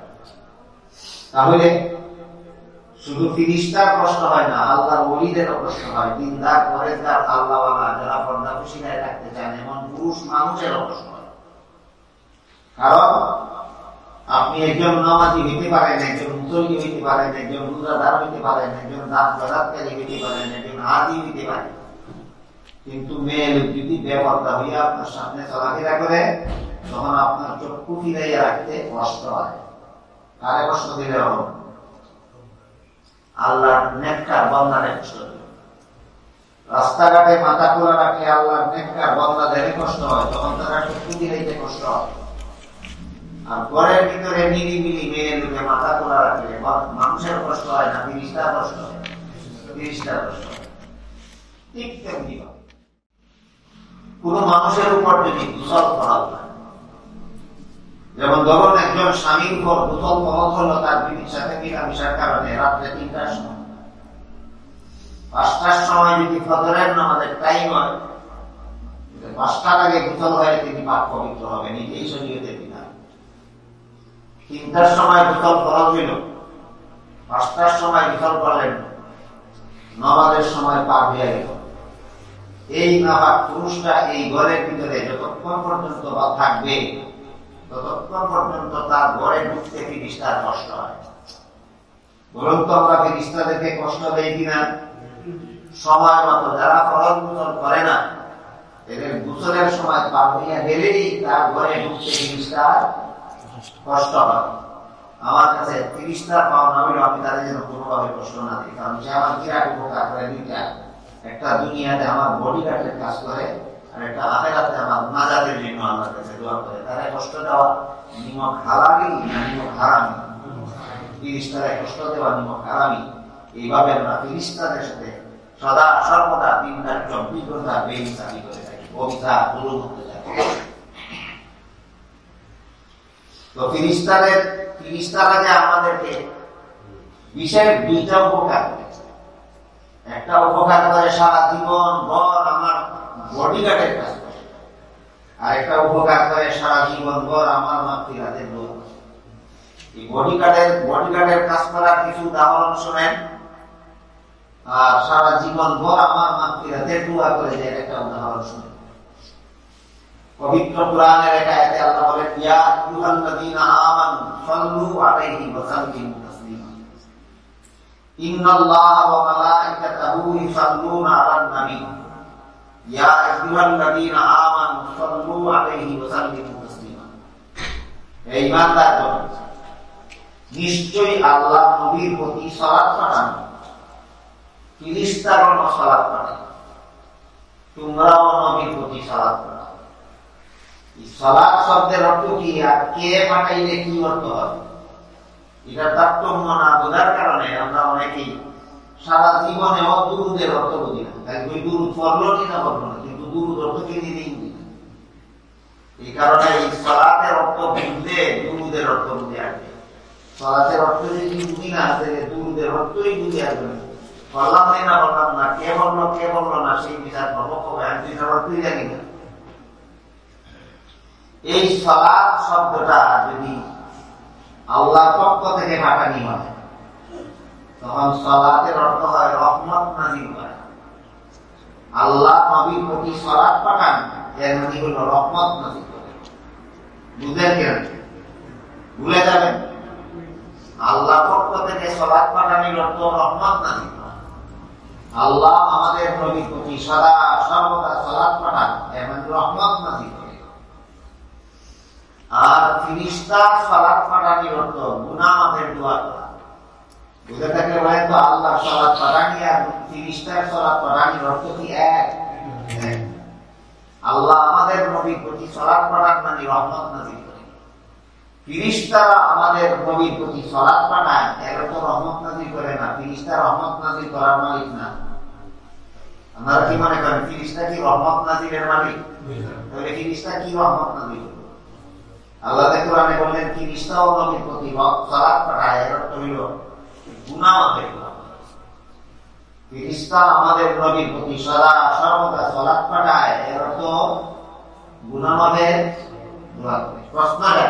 তাহলে শুধু ফিরিস্তার কষ্ট হয় না, আল্লাহর ওলিদেরও কষ্ট হয়। দিনদার পরেজগার আল্লাহওয়ালা যারা পর্দা খুশিরায় রাখতে চান এমন পুরুষ মানুষেরও কষ্ট হয়। কারণ আপনি একজন নামাজি হইতে পারেন, একজন মুসল্লি হইতে পারেন, একজন রোজাদার হইতে পারেন, একজন দান খয়রাতকারী হইতে পারেন, একজন হাজি হইতে পারেন, কিন্তু মেয়ে লোক যদি বেপরদা হইয়া আপনার সামনে চলাফেরা করে, তখন আপনার চক্ষু ফিরাইয়া রাখতে কষ্ট হয়। কারে কষ্ট দিলে হবে? আল্লাহর নেককার বান্দারে কষ্ট দিলে। রাস্তাঘাটে মাথা খোলা রাখলে আল্লাহর নেককার বান্দাদের কষ্ট হয়, তখন তারা চক্ষু ফিরাইতে কষ্ট হয়। আর ঘরের ভিতরে নিরিবিলি মেয়ে লোকে মাথা খোলা রাখলে মানুষের কষ্ট হয় না, ফিরিস্তার কষ্ট হয়, ফিরিস্তার কষ্ট হয়। ঠিক তেমনি কোন মানুষের উপর যদি গোসল ফরজ হয়, যেমন ধরুন একজন স্বামীর উপর গোসল ফরজ হলো তার বিবির সাথে মিলামিশার কারণে রাত্রে 3টার সময়, 5টার সময় যদি ফজরের নামাজের টাইম হয়, 5টার আগে গোসল হয়ে তিনি পাক পবিত্র হবেন, এই শরীয়তের বিধান। 3টার সময় গোসল ফরজ হইল, 5টার সময় গোসল করলেন, নামাজের সময় পাক হয়ে গেল। এই নাপাক পুরুষটা এই ঘরের ভিতরে যতক্ষণ পর্যন্ত থাকবে, ততক্ষণ পর্যন্ত তার ঘরে ঢুকতে ফিরিস্তার কষ্ট হয়। বলুন তো আমরা ফিরিস্তাদেরকে কষ্ট দেই কিনা? সময় মতো যারা ফরজ গোসল করে না, এদের গোসলের সময় পার হইয়া গেলেই তার ঘরে ঢুকতে ফিরিস্তার কষ্ট হয়। আমার কাছে ফিরিস্তার পাওনা হইল আমি তাদের যেন কোনোভাবে কষ্ট না দিই, কারণ সে আমার বিরাট উপকার করে দুইটা। একটা দুনিয়াতে আমার বডি গার্ডের কাজ করে, আর একটা আখিরাতে আমার নাজাতের জন্য আল্লাহর কাছে দোয়া করে। তারা কষ্ট দেওয়া নিমক হালালি না নিমক হারামি? ফিরিস্তারা কষ্ট দেওয়া নিমক হারামি। এইভাবে আমরা ফিরিস্তাদের সাথে সদা সর্বদা 3-24 ঘন্টা বেইনসাফি করে থাকি, অবিচার জুলুম করতে থাকি। তো ফিরিস্তারা যে আমাদেরকে বিশেষ 2টা উপকার করে। একটা উপকার করে সারা জীবন ভর আমার বডিগার্ডের কাজ করে, আর একটা উপকার করে সারা জীবন ভর আমার মাগফিরাতের দোয়া। এই বডিগার্ডের কাজ করার কিছু উদাহরণ শোনেন, আর সারা জীবন ভর আমার মাগফিরাতের দোয়া করে যে একটা উদাহরণ শোনেন। পবিত্র কোরআনের এক আয়াতে আল্লাহ বলেন, ইয়া আইয়ুহাল্লাযীনা আমানু সাল্লু আলাইহি ওয়া সাল্লিমু তাসলিমা। ইন্নাল্লাহা ওয়া মালাইকাতাহু ইউসাল্লুনা আলান নবী ইয়া আইয়ুহাল্লাযীনা আমানু সাল্লু আলাইহি ওয়া সাল্লিমু তাসলিমা। হে ঈমানদারগণ, নিশ্চয়ই আল্লাহ নবীর প্রতি সালাত পাঠান ফিরিস্তাগণ সালাত পাঠায়, তোমরাও নবীর প্রতি সালাত পাঠাও। সালাত শব্দের অর্থ কি আর কে পাঠাইলে কি অর্থ হবে, এটা তারতম্য না বোঝার কারণে আমরা অনেকেই সারা জীবনেও দুরুদের অর্থ বুঝি না। ওই দুরুদ পড়লো কি না পড়লো না, কিন্তু দুরুদ অর্থ কি নিজেই বুঝি না। এই কারণে এই সালাতের অর্থ বুঝলে দুরুদের অর্থ বুঝে আসবে। সালাতের অর্থ যদি বুঝি না দুরুদের অর্থই বুঝে আসবে না। বললাম না বললাম না, কে বললো না সেই বিচার করবো কবে, আমি দুইটার অর্থই জানি না। এই সালাত শব্দটা যদি আল্লাহর পক্ষ থেকে পাঠানি হয় তখন সালাতের অর্থ হয় রহমত নাযিল করা। আল্লাহ নবীর প্রতি সালাত পাঠান, এর মানে হল রহমত নাযিল করা। বুঝলেন কেন? ভুলে যাবেন। আল্লাহ পক্ষ থেকে সালাত পাঠানির অর্থ রহমত নাযিল করা। আল্লাহ আমাদের নবীর প্রতি সদা সর্বদা সালাত পাঠান, এর মানে রহমত নাযিল করে। আর ফিরিস্তা সালাত পাঠানির অর্থ গুনাহ মাফের দোয়া করা। বুঝে থাকলে বলেন তো আল্লাহ সালাত পাঠানি আর ফিরিস্তার সালাত পাঠানির অর্থ কি এক? আল্লাহ আমাদের নবীর প্রতি সালাত পাঠান মানে রহমত নাযিল করে। ফিরিস্তারা আমাদের নবীর প্রতি সালাত পাঠায়, এর অর্থ রহমত নাযিল করে না। ফিরিস্তা রহমত নাযিল করার মালিক না। আপনারা কি মনে করেন ফিরিস্তা কি রহমত নাযিলের মালিক? তাহলে ফিরিস্তা কি রহমত নাযিল? আল্লাহ কোরআনে বললেন ফিরিস্তাও নবীর প্রতি সালাত পাঠায়, এর অর্থ হইল গুনাহ মাফের দোয়া। ফিরিস্তা আমাদের নবীর প্রতি সদা সর্বদা সালাত পাঠায়, এর অর্থ গুনাহ মাফের দোয়া করে। প্রশ্ন জাগে,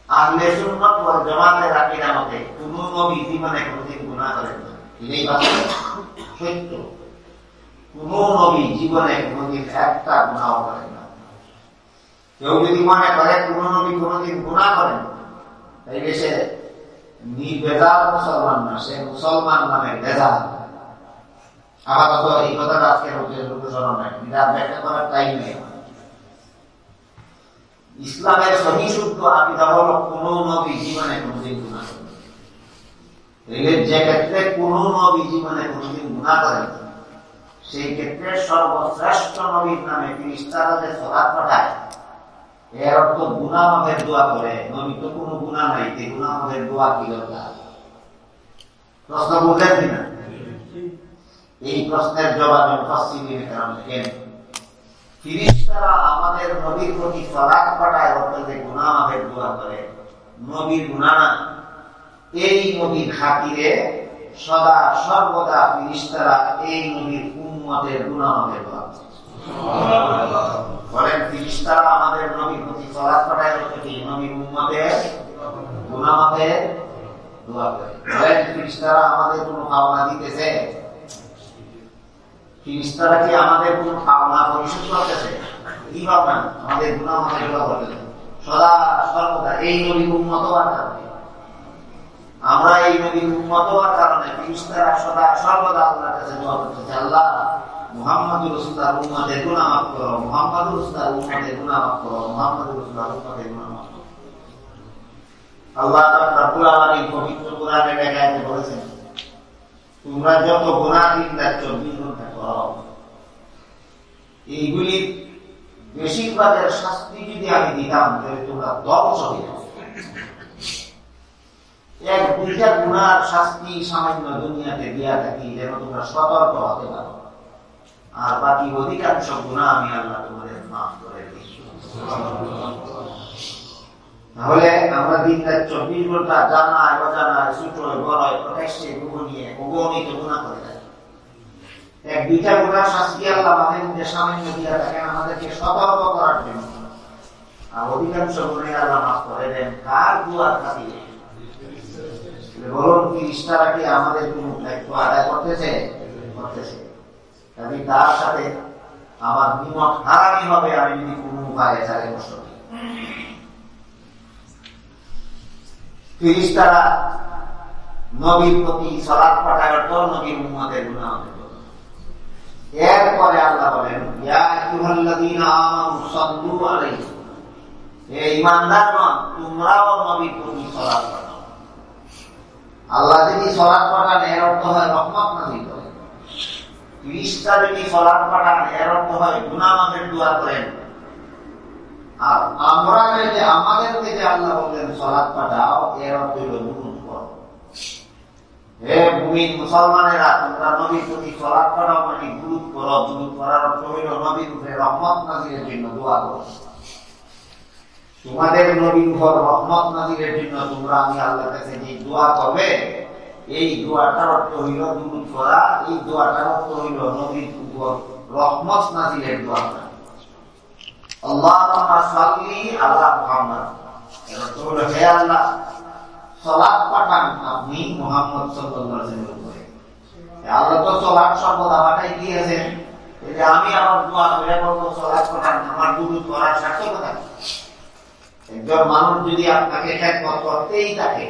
আহলে সুন্নাত ওয়াল জামাতের আকীদা মতে কোন নবী জীবনে কোনদিন গুনাহ করেন না। এই বাস্তব সত্য। কোন নবী জীবনে কোনদিন একটা গুনাহ করেন না। কেউ যদি মনে করে কোন নবী কোনদিন গুনাহ করেন তাইলে সে নির্বেজাল মুসলমান না, সে মুসলমান নামে বেজাল। আপাতত এই কথাটা আজকে লোকসরণ নাই, এটা ব্যাখ্যা করার টাইম নেই। ইসলামের সহি শুদ্ধ আকীদা হলো কোন নবী জীবনে কোনদিন গুনাহ করেন না। যে ক্ষেত্রে কোন নবী জীবনে কোনদিন গুনাহ করেন সেই ক্ষেত্রে সর্বশ্রেষ্ঠ নবীর নামে ফিরিস্তারা যে সালাত পাঠায়, এর অর্থ গুনাহ মাফের দোয়া করে। নবী তো কোনো গুনাহ নাই, এই গুনাহ মাফের দোয়া কি দরকার? প্রশ্ন বুঝলেন কিনা? এই প্রশ্নের জবাবে মুফাসসিরিনে কেরাম লেখেন ফিরিস্তারা আমাদের নবীর প্রতি সালাত পাঠায়, অর্থ যে গুনাহ মাফের দোয়া করে। নবীর গুনাহ না, এই নবীর খাতিরে সদা সর্বদা ফিরিস্তারা এই নবীর উম্মতের গুনাহ মাফের দোয়া করে। বলেন ফিরিস্তারা আমাদের নবীর প্রতি সালাত পাঠায়, অর্থ কি নবীর উম্মতের গুনাহ মাফের দোয়া করে। বলেন ফিরিস্তারা আমাদের কোনো পাওনা দিতেছে? ফিরিস্তারা কি আমাদের কোনো পাওনা পরিশোধ করতেছে? কি পাওনা? আমাদের গুনাহ মাফের দোয়া করতেছে সদা সর্বদা এই নবীর উম্মত হওয়ার কারণে। আমরা এই নবীর উম্মত হওয়ার কারণে ফিরিস্তারা সদা সর্বদা আল্লাহর কাছে দোয়া করতেছে, আল্লাহ মুহাম্মদুর রাসূলুল্লাহর উম্মতের গুনাহ মাফ করো, মুহাম্মদুর রাসূলুল্লাহর উম্মতের গুনাহ মাফ করো, মুহাম্মদুর রাসূলুল্লাহর উম্মতের গুনাহ মাফ করো। আল্লাহ তাআলা রাব্বুল আলামিন পবিত্র কোরআনে আয়াতে বলেছেন, তোমরা যত গুনাহ দিন 24 ঘন্টা করো, এইগুলির বেশিরভাগের শাস্তি যদি আমি দিতাম তাহলে তোমরা ধ্বংস হয়ে যাবে। এক দুইটা গুনার শাস্তি সামান্য দুনিয়াতে দিয়া থাকি যেন তোমরা সতর্ক হতে পারো, আর বাকি অধিকাংশ গুনাহ আমি আল্লাহ তোমাদের মাফ করে দিই। তাহলে আমরা দিন 24 ঘন্টা জানায় অজানায় ছোট বড় প্রকাশ্যে গোপনীয় অগণিত গুনাহ করে থাকি। এক দুইটা গুনার শাস্তি আল্লাহ আমাদের মধ্যে সামান্য দিয়া থাকেন আমাদেরকে সতর্ক করার জন্য, আর অধিকাংশ গুনাহ আল্লাহ মাফ করে দেন কার দুয়ার খাতিরে? বলুন ফিরিস্তারা কি আমাদের কোনো দায়িত্ব আদায় করতেছে? আমি তার সাথে আমার নিমত হারামি হবে আমি যদি কোনো উপায়ে ছাড়ে কষ্ট করি। ফিরিস্তারা নবীর প্রতি সালাত পাঠায়, অর্থ নবীর উম্মতের গুনাহ মাফ করে। এরপরে আল্লাহ বলেন, ইয়া আইয়ুহাল্লাযীনা আমানু সাল্লু আলাইহি, হে ঈমানদারগণ তোমরাও নবীর প্রতি সালাত পাঠাও। আল্লাহ যদি সালাত পাঠান এর অর্থ হয় রহমত নাযিল করেন। ফেরেশতা যদি সালাত পাঠান এর অর্থ হয় গুনাহ মাফের দোয়া করেন। আর আমরা যে আমাদেরকে যে আল্লাহ বললেন সালাত পাঠাও এর অর্থ হলো দুরূদ পড়ো। হে মুমিন মুসলমানেরা, তোমরা নবীর প্রতি সালাত পাঠাও মানে দুরূদ পড়ো। দুরূদ পড়ার অর্থ হলো নবীর উপরে রহমত নাযিলের জন্য দোয়া করো। তোমাদের নবীর উপর রহমত নাযিলের জন্য তোমরা আমি আল্লাহর কাছে যে দোয়া করবে, এই দোয়াটার অর্থ হইল দুরূদ পড়া। এই দোয়াটার অর্থ হইল নবীর উপর রহমত নাযিলের দোয়া করা। আল্লাহুম্মা সাল্লি আলা মুহাম্মদ, এর অর্থ হলো হে আল্লাহ সালাত পাঠান আপনি মুহাম্মদ সাল্লাল্লাহু আলাইহি ওয়াসাল্লাম। আল্লাহ তো সালাত সর্বদা পাঠাই দিয়েছেন, এই যে আমি আমার দোয়া করে বলবো সালাত পাঠান, আমার দুরূদ পড়ার সার্থকতা। একজন মানুষ যদি আপনাকে খেদমত করতেই থাকে,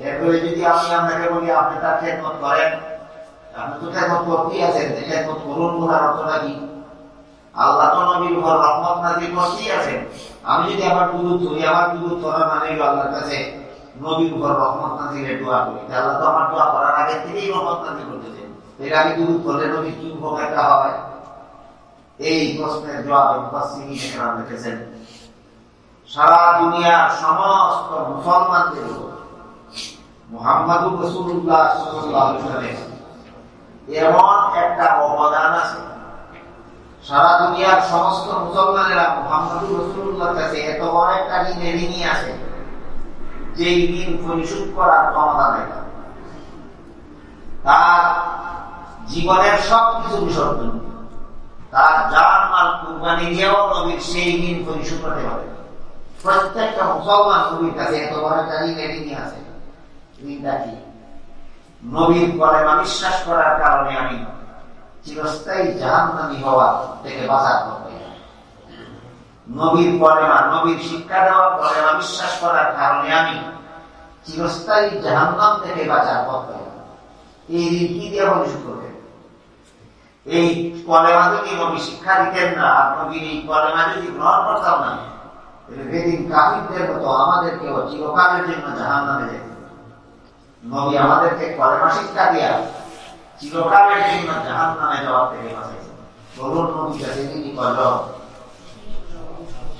এরপরে যদি আমি আপনাকে বলি আপনি তার খেদমত করেন, আপনি তো খেদমত করতেই আছেন, খেদমত করুন বলার অর্থটা কি? আল্লাহ তো নবীর উপর রহমত নাযিল করতেই আছেন। আমি যদি আমার দুরূদ করি, আমার দুরূদ করা মানে আল্লাহর কাছে নবীর উপর রহমত নাযিলের দোয়া করি। আল্লাহ তো আমার দোয়া করার আগে থেকেই রহমত নাযিল করতেছেন, তাহলে আমি দুরূদ করলে নবীর কি উপকারটা হয়? এই প্রশ্নের জবাবে মুফাসসিরিন কেরাম লিখেছেন, সারা দুনিয়ার সমস্ত মুসলমানদের উপর মুহাম্মদুর রাসূলুল্লাহ সাল্লাল্লাহু আলাইহি ওয়াসাল্লাম এমন একটা অবদান আছে। সারা দুনিয়ার সমস্ত মুসলমানেরা মুহাম্মদুর রাসূলুল্লাহর কাছে এত বড় একটা ঋণী আছে যে ঋণ পরিশোধ করার ক্ষমতা নেই। তার জীবনের সবকিছু বিসর্জন, তার জান মাল কুরবানি দিয়েও নবীর সেই ঋণ পরিশোধ করতে পারে। প্রত্যেকটা মুসলমান নবীর কাছে এত বড় একটা ঋণী আছে। ঋণটা কি? নবীর কলেমা বিশ্বাস করার কারণে আমি চিরস্থায়ী জাহান্নামী হওয়া থেকে বাঁচার করতে। নবীর কলেমা, নবীর শিক্ষা দেওয়া কলেমা বিশ্বাস করার কারণে আমি চিরস্থায়ী জাহান্নাম থেকে বাঁচার করতে। এই ঋণ কি দিয়ে পরিশোধ করবে? এই কলেমা যদি নবী শিক্ষা দিতেন না, আর নবীর এই কলেমা যদি গ্রহণ করতাম না, বেদিন কাফিরদের মতো আমাদেরকেও চিরকালের জন্য জাহান্নামে যেতে। নবী আমাদেরকে কলেমা শিক্ষা দিয়া চিরকালের জন্য জাহান্নামে যাওয়ার থেকে বাঁচাইছেন। বলুন নবী কাছে তিনি করল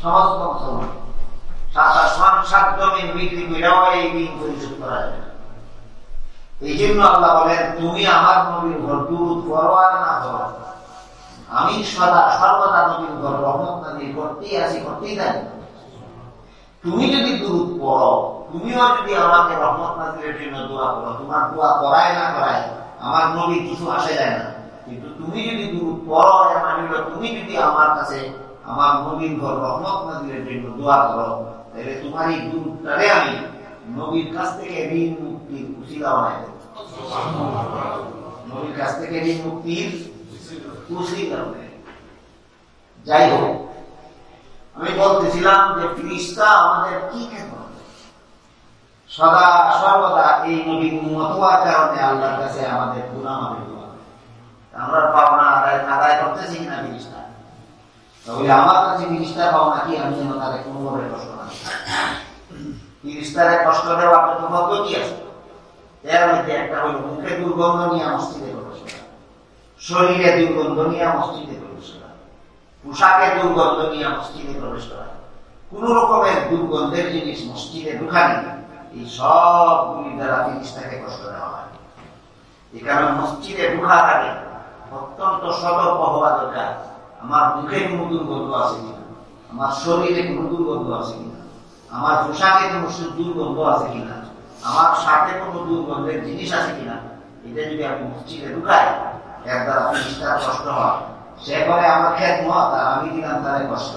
সমস্ত মুসলমান সাত জমিন বিক্রি করেও এই ঋণ পরিশোধ করা যায়। এই জন্য আল্লাহ বলেন, তুমি আমার নবীর উপর দুরূদ পড়ো আর না পড়ো, আমি সর্বদা নবীর উপর রহমত নাযিল করতেই আছি, করতেই থাকি। তুমি যদি দুরূদ পড়ো, তুমিও যদি আমাকে রহমত নাযিলের জন্য দোয়া করো, তোমার দোয়া করায় না করায় আমার নবী কিছু আসে যায় না। কিন্তু তুমি যদি দুরূদ পড়ো, এর মানে হলো তুমি যদি আমার কাছে আমার নবীর উপর রহমত নাযিলের জন্য দোয়া করো, তাহলে তোমার এই দুরূদটারে আমি নবীর কাছ থেকে ঋণ মুক্তির উসিলা বানাই দেব। নবীর কাছ থেকে ঋণ মুক্তির উসিলা বানাই। যাই হোক, আমি বলতেছিলাম যে ফেরেশতা আমাদের কি খেদমত, সদা সর্বদা এই নবীর উম্মত হওয়ার কারণে আল্লাহর কাছে আমাদের গুনাহ মাফ দোয়া। আমরা পাওনা আদায় করতেছি কিনা ফেরেশতা? তাহলে আমার কাছে ফেরেশতার পাওনা কি আমি যেন তাদের কোনোভাবে কষ্ট না দিই। ফেরেশতারে কষ্ট দেওয়ার তো পদ্ধতি আছে। এর মধ্যে একটা হলো মুখে দুর্গন্ধ নিয়ে মসজিদে প্রবেশ করা, শরীরে দুর্গন্ধ নিয়ে মসজিদে প্রবেশ করা, পোশাকে দুর্গন্ধ নিয়ে মসজিদে প্রবেশ করা, কোন রকমের দুর্গন্ধের জিনিস মসজিদে ঢুকানি, এই সবগুলির দ্বারা ফেরেশতাকে কষ্ট দেওয়া হয়। এই কারণে মসজিদে ঢুকার আগে অত্যন্ত সতর্ক হওয়া দরকার। আমার মুখে কোনো দুর্গন্ধ আছে কিনা, আমার শরীরে কোনো দুর্গন্ধ আছে কিনা, আমার পোশাকে কোনো দুর্গন্ধ আছে কিনা, আমার সাথে কোনো দুর্গন্ধের জিনিস আছে কিনা। এটা যদি আমি মসজিদে ঢুকাই, এর দ্বারা ফেরেশতার কষ্ট হয়। সে করে আমার খেদমত আর আমি দিলাম তার কষ্ট।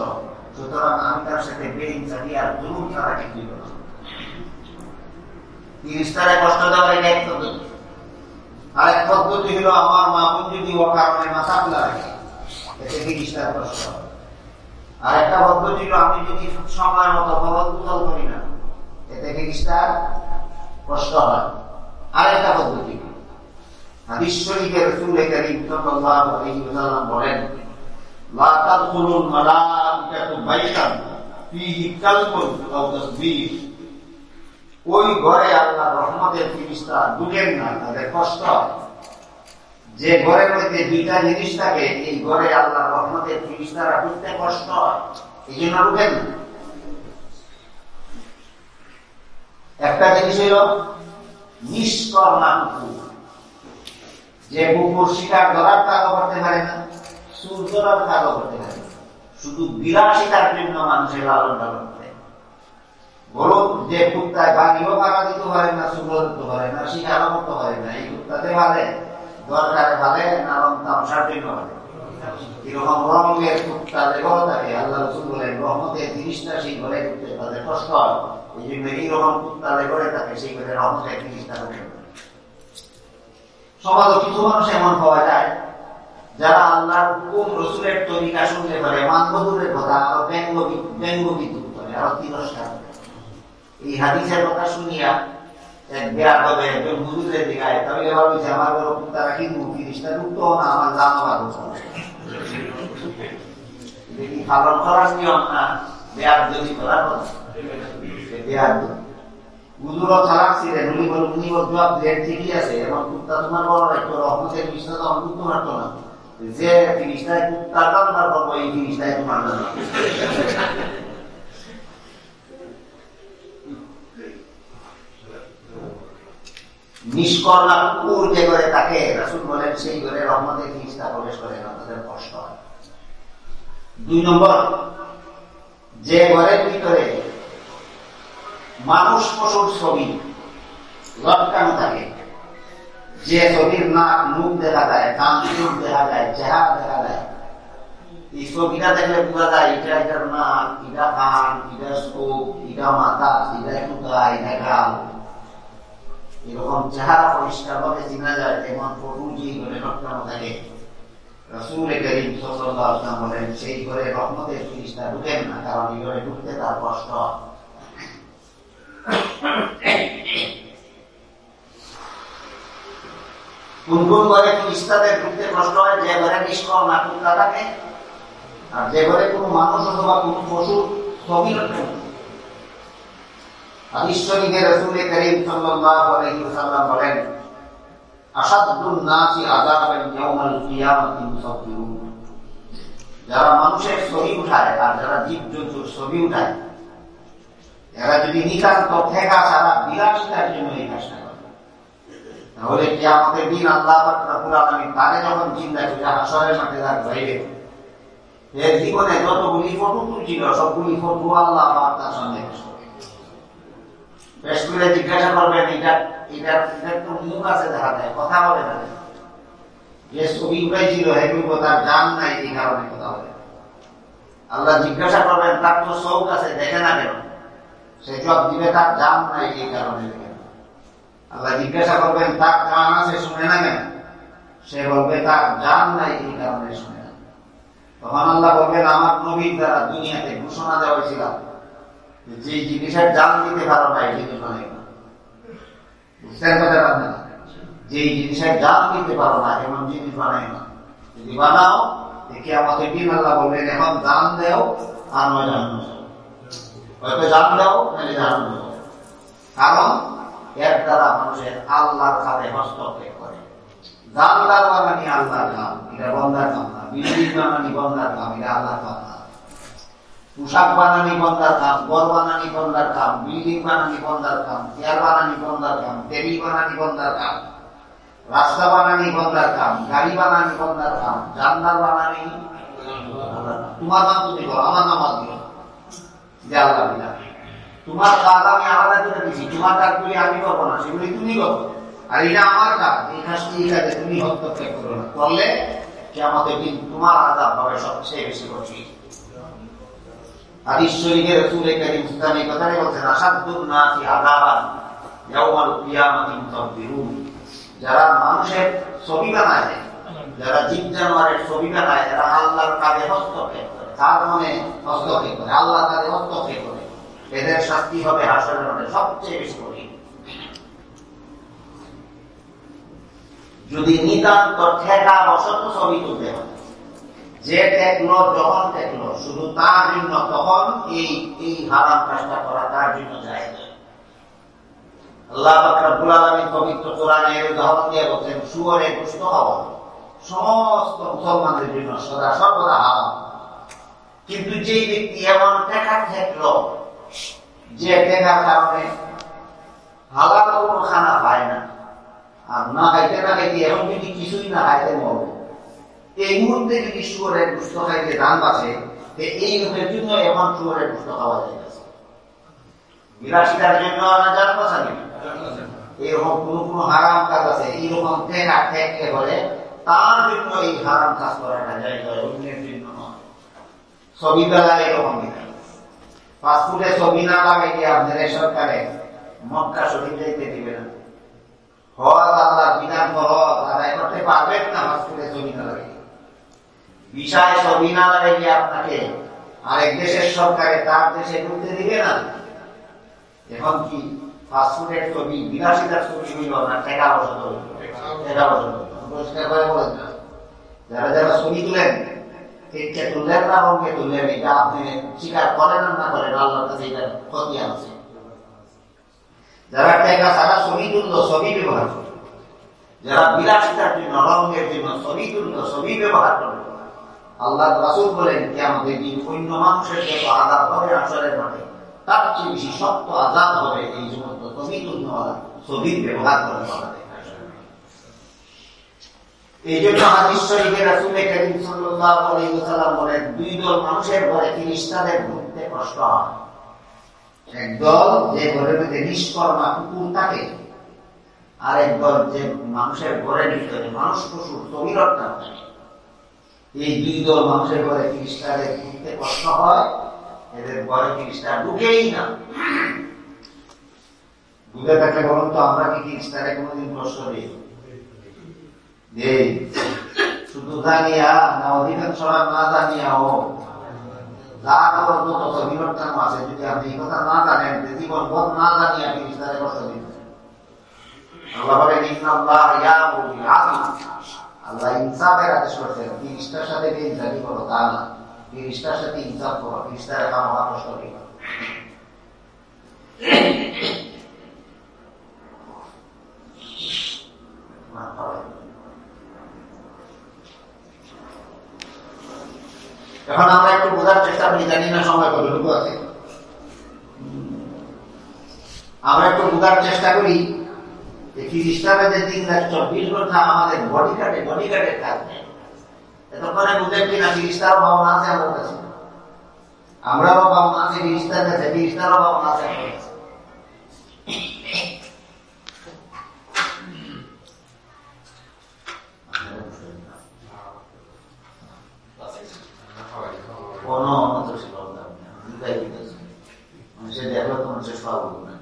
সুতরাং আমি তার সাথে বেইনসাফি আর জুলুম ছাড়া কিছুই করব না। ফেরেশতারে কষ্ট দেওয়ার এটা এক পদ্ধতি। আরেক পদ্ধতি হলো আমার মা বোন যদি ও কারণে মাথা খোলা রাখে, এতে ফেরেশতার কষ্ট হয়। আরেকটা পদ্ধতি হলো আমি যদি সময় মতো ফরজ গোসল করি না, এতে ফেরেশতার কষ্ট হয়। আরেকটা পদ্ধতি হাদিস শরীফে রাসূল কারীম সাল্লাল্লাহু আলাইহি ওয়াসাল্লাম বলেন, লা তাদখুলুল মালাইকাতু বাইতান ফীহি কালবুন আও তাসবীহ। ওই ঘরে আল্লাহ রহমতের ফেরেশতা ঢুকেন না, তাদের কষ্ট হয়। যে ঘরের মধ্যে দুইটা জিনিস থাকে, এই ঘরে আল্লাহ রহমতের ফেরেশতারা ঢুকতে কষ্ট হয়, এই জন্য ঢুকেন না। একটা জিনিস হইল নিষ্কর্মা কুকুর, যে কুকুর শিকার ধরার কাজও করতে পারে না, চুর ধরার কাজও করতে পারে না, শুধু বিলাসিতার জন্য মানুষের লালন পালন করে। বরং যে কুত্তায় বাড়িও কাটা দিতে পারে না, চুরও দিতে পারে না, শিকারও করতে পারে না, এই কুত্তাতে ভালে, দরকারে ভালে, নারম তামসার জন্য ভালে। এরকম রঙের কুত্তা লেগেও থাকে। আল্লাহ রাসূল বলেন রহমতের জিনিসটা সেই ঘরে ঢুকতে তাদের কষ্ট হয়, এই জন্য এইরকম কুত্তা লেগে থাকে সেই ঘরে রহমতের জিনিসটা ঢুকে। সমাজে কিছু মানুষ এমন পাওয়া যায় যারা আল্লাহর হুকুম রাসূলের তরিকা শুনলে পারে মানবদূরের কথা আরো ব্যঙ্গ-বিদ্রূপ করে, আরো তিরস্কার করে। এই হাদিসের কথা শুনিয়া এক বেয়াদব একজন হুজুরের দিকে তাহলে ভাবি যে আমার বড় কুত্তা রাখি ফিরিস্তা ঢুকতো না, আমার জানাবার দেখি পালন করার নিয়ম না, বেয়াদবি করার কথা। হুজুরও খারাপ ছিলেন, উনি জবাব দেন ঠিকই আছে, এবং কুত্তা তোমার বড় একটু রহমতের ফিরিস্তা তখন ঢুকতে পারতো না, যে ফিরিস্তায় কুত্তা কান্নার করবো এই ফিরিস্তায় তোমার না। নিষ্কর্মা কুকুর যে ঘরে থাকে, রাসূল বলেন সেই ঘরে রহমতের ফেরেশতা প্রবেশ করে না, তাদের কষ্ট হয়। 2 নম্বর, যে ঘরের ভিতরে মানুষ পশুর ছবি লটকানো থাকে, যে ছবির নাক মুখ দেখা যায়, কান চোখ দেখা যায়, চেহারা দেখা যায়, এই ছবিটা দেখলে বোঝা যায় এটা এটার নাক, এটা কান, এটা চোখ, এটা মাথা, এটা টুকা, এটা গাল। এরকম চেহারা পরিষ্কার ভাবে চিনা যায়, এমন ফটো যে ঘরে লটকানো থাকে, রাসূল করিম সাল্লাল্লাহু আলাইহি ওয়াসাল্লাম বলেন সেই ঘরে রহমতের ফেরেশতা ঢুকেন না, কারণ এই ঘরে ঢুকতে তার কষ্ট। কোন কোন ঘরে ফেরেশতাদের ঢুকতে কষ্ট হয়? যে ঘরে নিষ্কর্মা কুত্তা থাকে, আর যে ঘরে কোনো মানুষ অথবা কোনো পশুর ছবি লটকানো। হাদিস শরীফে রাসূল করিম সাল্লাল্লাহু আলাইহি ওয়াসাল্লাম বলেন আশাদ্দুন নাসি আযাবান ইয়াউমাল কিয়ামাতি মুসাফফিরুন। যারা মানুষের ছবি উঠায় আর যারা জীবজন্তুর ছবি উঠায়, এরা যদি নিতান্ত ঠেকা ছাড়া বিলাসিতার জন্য এই কাজটা করে, তাহলে কিয়ামতের দিন আল্লাহ পাক রব্বুল আলামিন তারে যখন চিন্তা করে হাসরের মাঠে দাঁড় করাইবে, এর জীবনে যতগুলি ফটো তুলছিল সবগুলি ফটো আল্লাহ পাক তার সামনে পেশ করে জিজ্ঞাসা করবেন এটা তো মুখ আছে দেখা যায়, কথা বলে না, যে ছবি উঠাইছিল এগুলো তার জান নাই, এই কারণে কথা বলে। আল্লাহ জিজ্ঞাসা করবেন তার তো চোখ আছে দেখে না কেন, সে জবাব দিবে তার জান নাই এই কারণে দেখে না। আল্লাহ জিজ্ঞাসা করবেন তার কান আছে শুনে না কেন, সে বলবে তার জান নাই এই কারণে শুনে না। তখন আল্লাহ বলবেন আমার নবীর দ্বারা দুনিয়াতে ঘোষণা দেওয়া হয়েছিল যে জিনিসের জান দিতে পারো না এই জিনিস বানাই না। বুঝতে পারবেন না, যে জিনিসের জান দিতে পারো না এমন জিনিস বানাই না, যদি বানাও দেখি আমাদের দিন আল্লাহ বলবেন এখন জান দেও আর নয় জানো, হয়তো জান দাও নাহলে জান দাও। কারণ এর দ্বারা মানুষের আল্লাহর কাজে হস্তক্ষেপ করে। জানদার বানানি আল্লাহর কাম, এটা বন্দার কাম না। বিল্ডিং বানানি বন্দার কাম, এটা আল্লাহর কাম না। পোশাক বানানি বন্দার কাম, ঘর বানানি বন্দার কাম, বিল্ডিং বানানি বন্দার কাম, চেয়ার বানানি বন্দার কাম, টেবিল বানানি বন্দার কাম, রাস্তা বানানি বন্দার কাম, গাড়ি বানানি বন্দার কাম, জান্নাত বানানি তোমার নাম তুমি করো, আমার নাম দিল যে আল্লাহ বিনা। তোমার কাজ আমি আলাদা করে দিচ্ছি, তোমার কাজগুলি আমি করবো না, সেগুলি তুমি করো, আর এটা আমার কাজ, এই কাজটি এই কাজে তুমি হস্তক্ষেপ করো না, করলে কিয়ামতের দিন তোমার আযাব হবে সবচেয়ে বেশি কঠিন। হাদিস শরীফে রাসূল করিম ইসলামী কথাই বলছেন আশাদ্দুন নাসি আযাবান ইয়াউমাল কিয়ামাতি মুসাফফিরুন। যারা মানুষের ছবি বানায়, যারা জীব জানোয়ারের ছবি বানায়, এরা আল্লাহর কাজে হস্তক্ষেপ করে, তার মনে হস্তক্ষেপ করে, আল্লাহর কাজে হস্তক্ষেপ করে, এদের শাস্তি হবে হাসরের মাঠে সবচেয়ে বেশি কঠিন। যদি নিতান্ত ঠেকা বশত ছবি তুলতে হয়, যে ঠেকলো যখন ঠেকলো শুধু তার জন্য, তখন এই হারাম কাজটা করা তার জন্য যায়। আল্লাহ পাক রব্বুল আলামিন পবিত্র কোরআনে এর উদাহরণ দিয়ে বলেন শুয়োরের গোশত খাওয়া সমস্ত মুসলমানদের জন্য সদা সর্বদা হারাম। কিন্তু যেই ব্যক্তি এমন টাকা থাকলো যে টাকার কারণে হালাল কোনো খানা পায় না, আর না খাইতে না খাইতে এখন যদি কিছুই না খাইতে মরবে, এই মুহূর্তে যদি শুয়োরের গোশত খাইতে দান বাঁচে, এই লোকের জন্য এখন শুয়োরের গোশত খাওয়া যায় না। বিলাসিতার জন্য না জান বাঁচা নেই, এরকম কোন হারাম কাজ আছে এইরকম টেকা ঠেকলে বলে তার জন্য এই হারাম কাজ করাটা যায়, অন্যের জন্য নয়। ছবি বেলা এরকম পাসপোর্টে ছবি না লাগাইলে আপনার সরকারে মক্কা শরীফ যাইতে দিবে না। হজ আল্লাহ বিধান ফরজ আদায় করতে পারবেন না পাসপোর্টে ছবি না লাগাইলে। ভিসায় ছবি না লাগাইলে আপনাকে আরেক দেশের সরকারে তার দেশে ঢুকতে দিবে না। এখন কি পাসপোর্টের ছবি বিলাসিতার ছবি হইল না টাকা বসত হইল? টাকা বসত পরিষ্কার করে বলেন না। যারা যারা ছবি তুলেন কেটে তুললেন না রঙে তুললেন, এটা আপনি স্বীকার করেন না করেন আল্লাহর কাছে এটা ক্ষতি আছে। যারা টাকা ছাড়া ছবি তুললো ছবি ব্যবহার করল, যারা বিলাসিতার জন্য রঙের জন্য ছবি তুললো ছবি ব্যবহার করল, আল্লাহ রাসূল বলেন কি আমাদের দিন অন্য মানুষের যত আযাব হবে আসরের মাঠে তার চেয়ে বেশি শক্ত আযাব হবে এই সমস্ত ছবি তুলনেওয়ালা ছবির ব্যবহার করেন। এই জন্য হাদিস শরীফে রাসূল করিম সাল্লাল্লাহু আলাইহি ওয়াসাল্লাম বলেন দুই দল মানুষের ঘরে ফেরেশতাদের ঢুকতে কষ্ট হয়। একদল যে ঘরের মধ্যে নিষ্কর্মা কুকুর থাকে, আর একদল যে মানুষের ঘরের ভিতরে মানুষ পশুর তবিরতা থাকে। এই দুই দল মানুষের ঘরে ফেরেশতাদের ঢুকতে কষ্ট হয়, এদের ঘরে ফেরেশতা ঢুকেই না। ঢুকে থাকলে বলুন তো আমরা কি ফেরেশতারে কোনোদিন কষ্ট দিই? শুধু জানিয়া না অধিকাংশ না জানিয়া হোক, যা খবর যত বিবর্তন আছে, যদি আপনি এই কথা না জানেন জীবন বোধ না জানিয়া ফেরেশতারে কষ্ট দিবেন। আল্লাহ বলেন ইন্নাল্লাহ ইয়ামুরু বিল আদল, আল্লাহ ইনসাফের আদেশ করেছেন। ফেরেশতার সাথে বেইনসাফি করো তা না, ফেরেশতার সাথে ইনসাফ করো, ফেরেশতারে কাম হওয়া কষ্ট দিবেন। এখন আমরা একটু বোঝার চেষ্টা করি, জানি না সময় কতটুকু আছে, আমরা একটু বোঝার চেষ্টা করি যে ফেরেশতারা যে 324 ঘন্টা আমাদের বডিগার্ডের কাজ নেয়। এতক্ষণে বুঝেন কিনা ফেরেশতারও ভাবনা আছে আমাদের কাছে, আমরাও ভাবনা আছে ফেরেশতার কাছে, ফেরেশতারও ভাবনা আছে আমাদের কাছে। মানুষের দেখলো তো মানুষের সব না।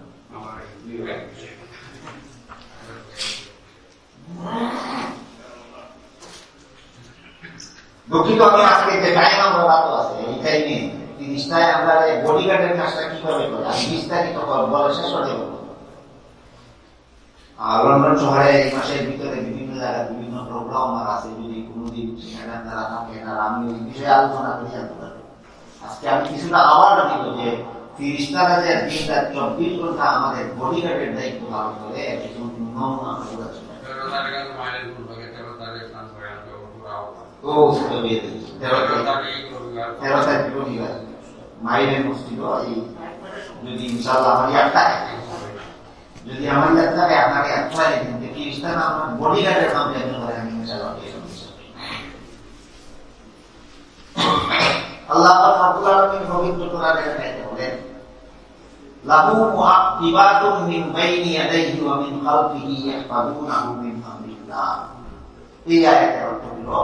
দুঃখিত আমি আজকে যে টাইম আমরা রাত আছে এই টাইমে ফেরেশতায় আমরা বডিগার্ডের কাজটা কিভাবে করি আমি বিস্তারিত বলে শেষ করে দেব। আর লন্ডন শহরে এই মাসের ভিতরে বিভিন্ন জায়গায় বিভিন্ন প্রোগ্রাম আছে, যদি কোনোদিন সেখানে তারা থাকেন আর আমি ওই বিষয়ে আলোচনা করে জানতে পারি। আজকে আমি কিছুটা আবার দিব যে ফেরেশতারা যে 324 ঘন্টা আমাদের বডিগার্ডের দায়িত্ব পালন করে একজন নমুনা বোঝাচ্ছে। মাইনের মসজিদ যদি ইনশাআল্লাহ আমার ইয়াদ থাকে, যদি আমার ইয়াদ থাকে আপনাকে একটাই কিন্তু ফেরেশতারা আমার বডিগার্ডের কাম যেন করে আমি ইনশাআল্লাহ। আল্লাহ পাক রব্বুল আলামিন পবিত্র কোরআনে বলেন লাহু মুআক্কিবাতুন মিন বাইনি ইয়াদাইহি ওয়া মিন খালফিহি ইয়াহফাযুনাহু মিন আমরিল্লাহ। এই আয়াতের অর্থ হলো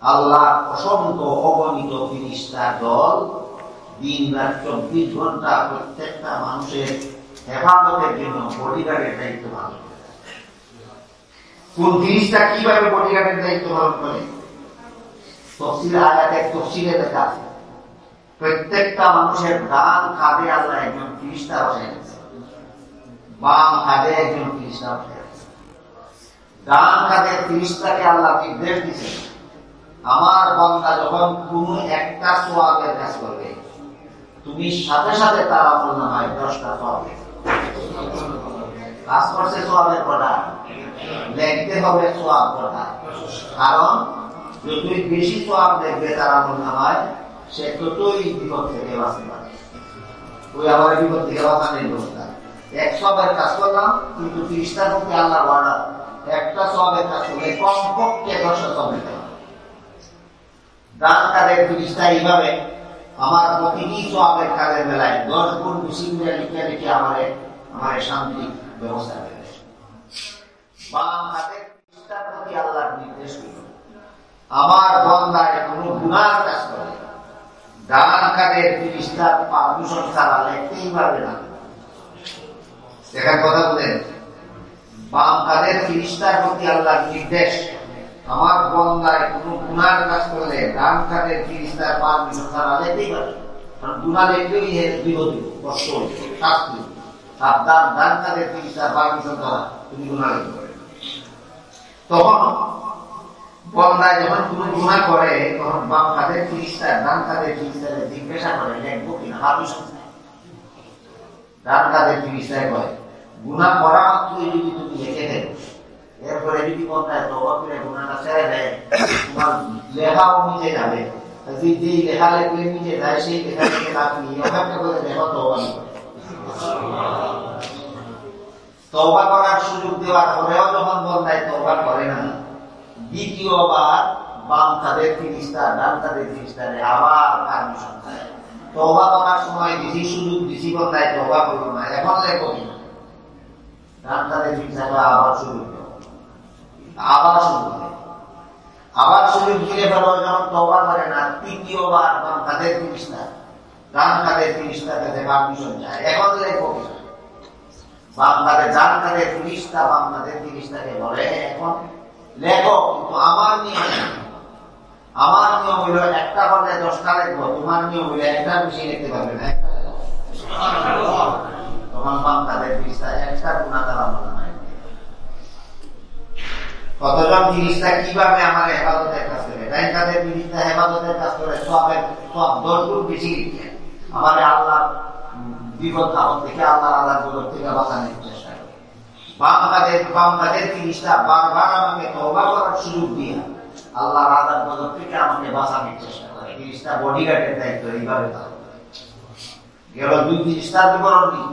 আল্লাহ অসংখ্য অগণিত ফেরেশতার দল দিন-রাত 24 ঘন্টা প্রত্যেকটা মানুষের হেফাজতের জন্য বডিগার্ডের দায়িত্ব পালন করে। কোন ফেরেশতা কিভাবে বডিগার্ডের দায়িত্ব পালন করে? তফসিল আয়াতের তফসিলে লেখা আছে প্রত্যেকটা মানুষের ডান কাঁধে আল্লাহ একজন ফেরেশতা বসে আছে, বাম কাঁধে একজন ফেরেশতা বসে আছে। ডান কাঁধের ফেরেশতাকে আল্লাহ নির্দেশ দিয়েছেন আমার বান্দা যখন কোনো একটা সওয়াবের কাজ করবে তুমি সাথে সাথে তার আমলনামায় 10টা সওয়াব লিখবে। কাজ করছে সওয়াবের কটা, লিখতে হবে সওয়াব কটা। কারণ যতই বেশি সওয়াব দেখবে তার আমলনামায়, সে ততই বিপদ থেকে বাঁচতে পারে। ওই আমার বিপদ থেকে বাঁচানোর ব্যবস্থা। 1 সওয়াবের কাজ করলাম, কিন্তু 30টার মধ্যে আল্লাহর ওয়াদা, একটা সওয়াবের কাজ করলে কমপক্ষে 10টা সওয়াব দিতে হবে। ডান কাঁধের 30টা এইভাবে আমার প্রতিটি সওয়াবের কাজের বেলায় 10 গুণ বেশি করে লিখে লিখে আমার শান্তি ব্যবস্থা করে। বাম হাতের 30টার প্রতি আল্লাহর নির্দেশ হইল, আমার বান্দায় কোনো গুনাহ কাজ করে ডান কাঁধের 30টার পারমিশন ছাড়া লিখতেই পারবে না। দেখার কথা বলেন, বাম কাঁধের 30টার প্রতি আল্লাহর নির্দেশ, আমার বান্দায় কোনো গুনাহ কাজ করলে ডান কাঁধের 30টার পারমিশন ছাড়া লিখতেই পারবে। কারণ গুনাহ লিখলেই এর বিরোধী কষ্ট শাস্তি। সাবধান, ডান কাঁধের 30টার পারমিশন ছাড়া তুমি গুনাহ লিখতে পারবে। তখন বান্দায় যখন কোনো গুনাহ করে, তখন বাম কাঁধের 30টা ডান কাঁধের 30টার জিজ্ঞাসা করে লিখবো কিনা, পারমিশন চায়। ডান কাঁধের 30টায় কয় গুনাহ করা মাত্রই যদি তুমি লিখে দেবে, এরপরে যদি বান্দায় তওবা করে গুনাহটা ছেড়ে দেয়, তোমার লেখাও নিচে যাবে। যেই লেখা লিখলে নিচে যায়, সেই লেখা লিখে রাখবি, অপেক্ষা করে দেখো তওবা করে। তওবা করার সুযোগ দেওয়ার পরেও যখন বান্দায় তওবা করে না, দ্বিতীয়বার বাম কাঁধের 30টা ডান কাঁধের 30টারে আবার পারমিশন চায়। তওবা করার সময় বেশি সুযোগ দিছি, বান্দায় তওবা করলো না, এখন লেখো কিনা, ডান কাঁধের 30টাকে আবার সুযোগ দেব, আবার সুযোগ দেব, আবার সুযোগ দিলে ভালো। যখন তওবা করে না, তৃতীয়বার বাম কাঁধের 30টা ডান কাঁধের 30টাকে পারমিশন চায়, এখন লেখো কিনা। বাম কাঁধের ডান কাঁধের 30টা বাম কাঁধের 30টাকে বলে এখন লেখো, কিন্তু আমার নিয়ম হইল একটা করলে 10টা লিখবো, তোমার নিয়ম হইল একটা বেশি লিখতে পারবে না, একটা লেখো। তোমার বাম কাঁধের 30টা একটা গুনাহ তার আমলনামায়। কতজন 30টা কিভাবে আমার হেফাজতের কাজ করে, ডান কাঁধের 30টা হেফাজতের কাজ করে, সব 10 গুণ বেশি লিখে আমার আল্লাহ বিপদ আপদ থেকে, আল্লাহর আযাব থেকে বাঁচানোর চেষ্টা করে। বাম কাঁধের 30টা বারবার আমাকে তওবা করার সুযোগ দিয়ে আল্লাহর আযাব থেকে আমাকে বাঁচানোর চেষ্টা করে। 30টা বডিগার্ডের দায়িত্ব এইভাবে পালন করে। গেল 30টার বিবরণী,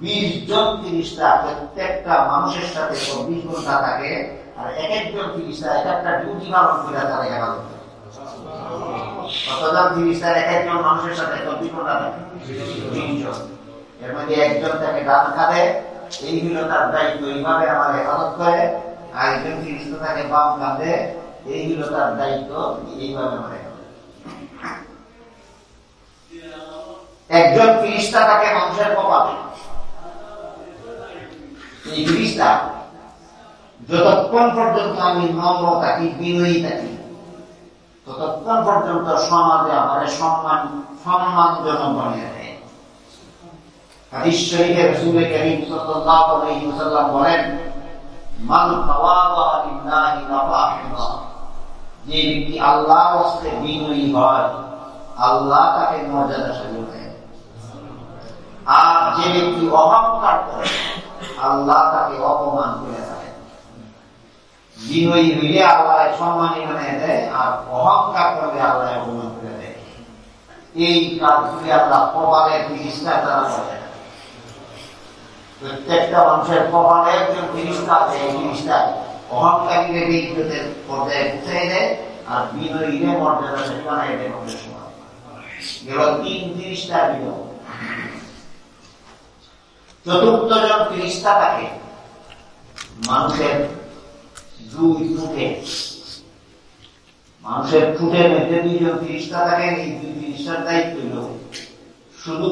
20 জন 30টা প্রত্যেকটা মানুষের সাথে 24 ঘন্টা থাকে, আর এক একজন 30টা এক একটা ডিউটি পালন করে তারা হেফাজত করে। কতজন 30টার এক একজন মানুষের সাথে 24 ঘন্টা থাকে? 20 জন। এর মধ্যে একজন তাকে ডান কাঁধে, এই হলো তার দায়িত্ব, এইভাবে আমার হেফাজত করে। আর একজন 30টা তাকে বাম কাঁধে, এই হলো তার দায়িত্ব, এইভাবে আমার হেফাজত। একজন 30টা তাকে মানুষের কপালে, এই 30টা যতক্ষণ পর্যন্ত আমি নম্র থাকি, বিনয়ী থাকি, ততক্ষণ পর্যন্ত সমাজে আমার সম্মানজনক বানিয়ে দেয়। হাদিস শরীফে রাসূল কারীম সাল্লাল্লাহু আলাইহি ওয়াসাল্লাম বলেন, মান তাওয়াদা লিল্লাহি রাফাহুল্লাহ, যে ব্যক্তি আল্লাহর ওয়াস্তে বিনয়ী হয়, আল্লাহ তাকে মর্যাদাশালী দেন। আর যে ব্যক্তি অহংকার করে, আল্লাহ তাকে অপমান করে দেয়। বিনয়ী হইলে আল্লাহ সম্মানী বানিয়ে দেয়, আর অহংকার করলে আল্লাহ অপমান করে দেয়। এই কাজগুলি আল্লাহ কপালের 30টা দ্বারা করে। প্রত্যেকটা মানুষের কপালে একজন 30টা আছে, এই 30টা অহংকারীকে ইজ্জতের পর্যায়ে পৌঁছাই দেয়, আর বিনয়ীকে মর্যাদাশালী বানাই দেয়। গেল 30টা বিনয়। চতুর্থ জন 30টা থাকে মানুষের 2 ফুটে, মানুষের ফুটের মধ্যে 2 জন 30টা থাকে। এই 30টার দায়িত্ব হল শুধু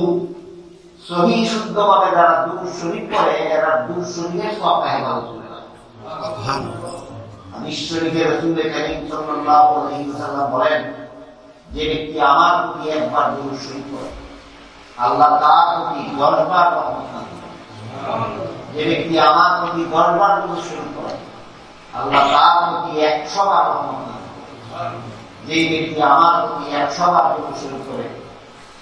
সহি শুদ্ধভাবে যারা দুরূদ শরীফ পড়ে, এরা দুরূদ শরীফের সওয়াবটা হেফাজত করে রাখে। হাদিস শরীফে রাসূল কারীম সাল্লাল্লাহু আলাইহি ওয়াসাল্লাম বলেন, যে ব্যক্তি আমার প্রতি একবার দুরূদ শরীফ পড়ে, আল্লাহ তার প্রতি 10 বার রহমত নাযিল করেন। যে ব্যক্তি আমার প্রতি 10 বার দুরূদ শরীফ পড়ে, আল্লাহ তার প্রতি 100 বার রহমত নাযিল করেন। যে ব্যক্তি আমার প্রতি 100 বার দুরূদ শরীফ পড়ে,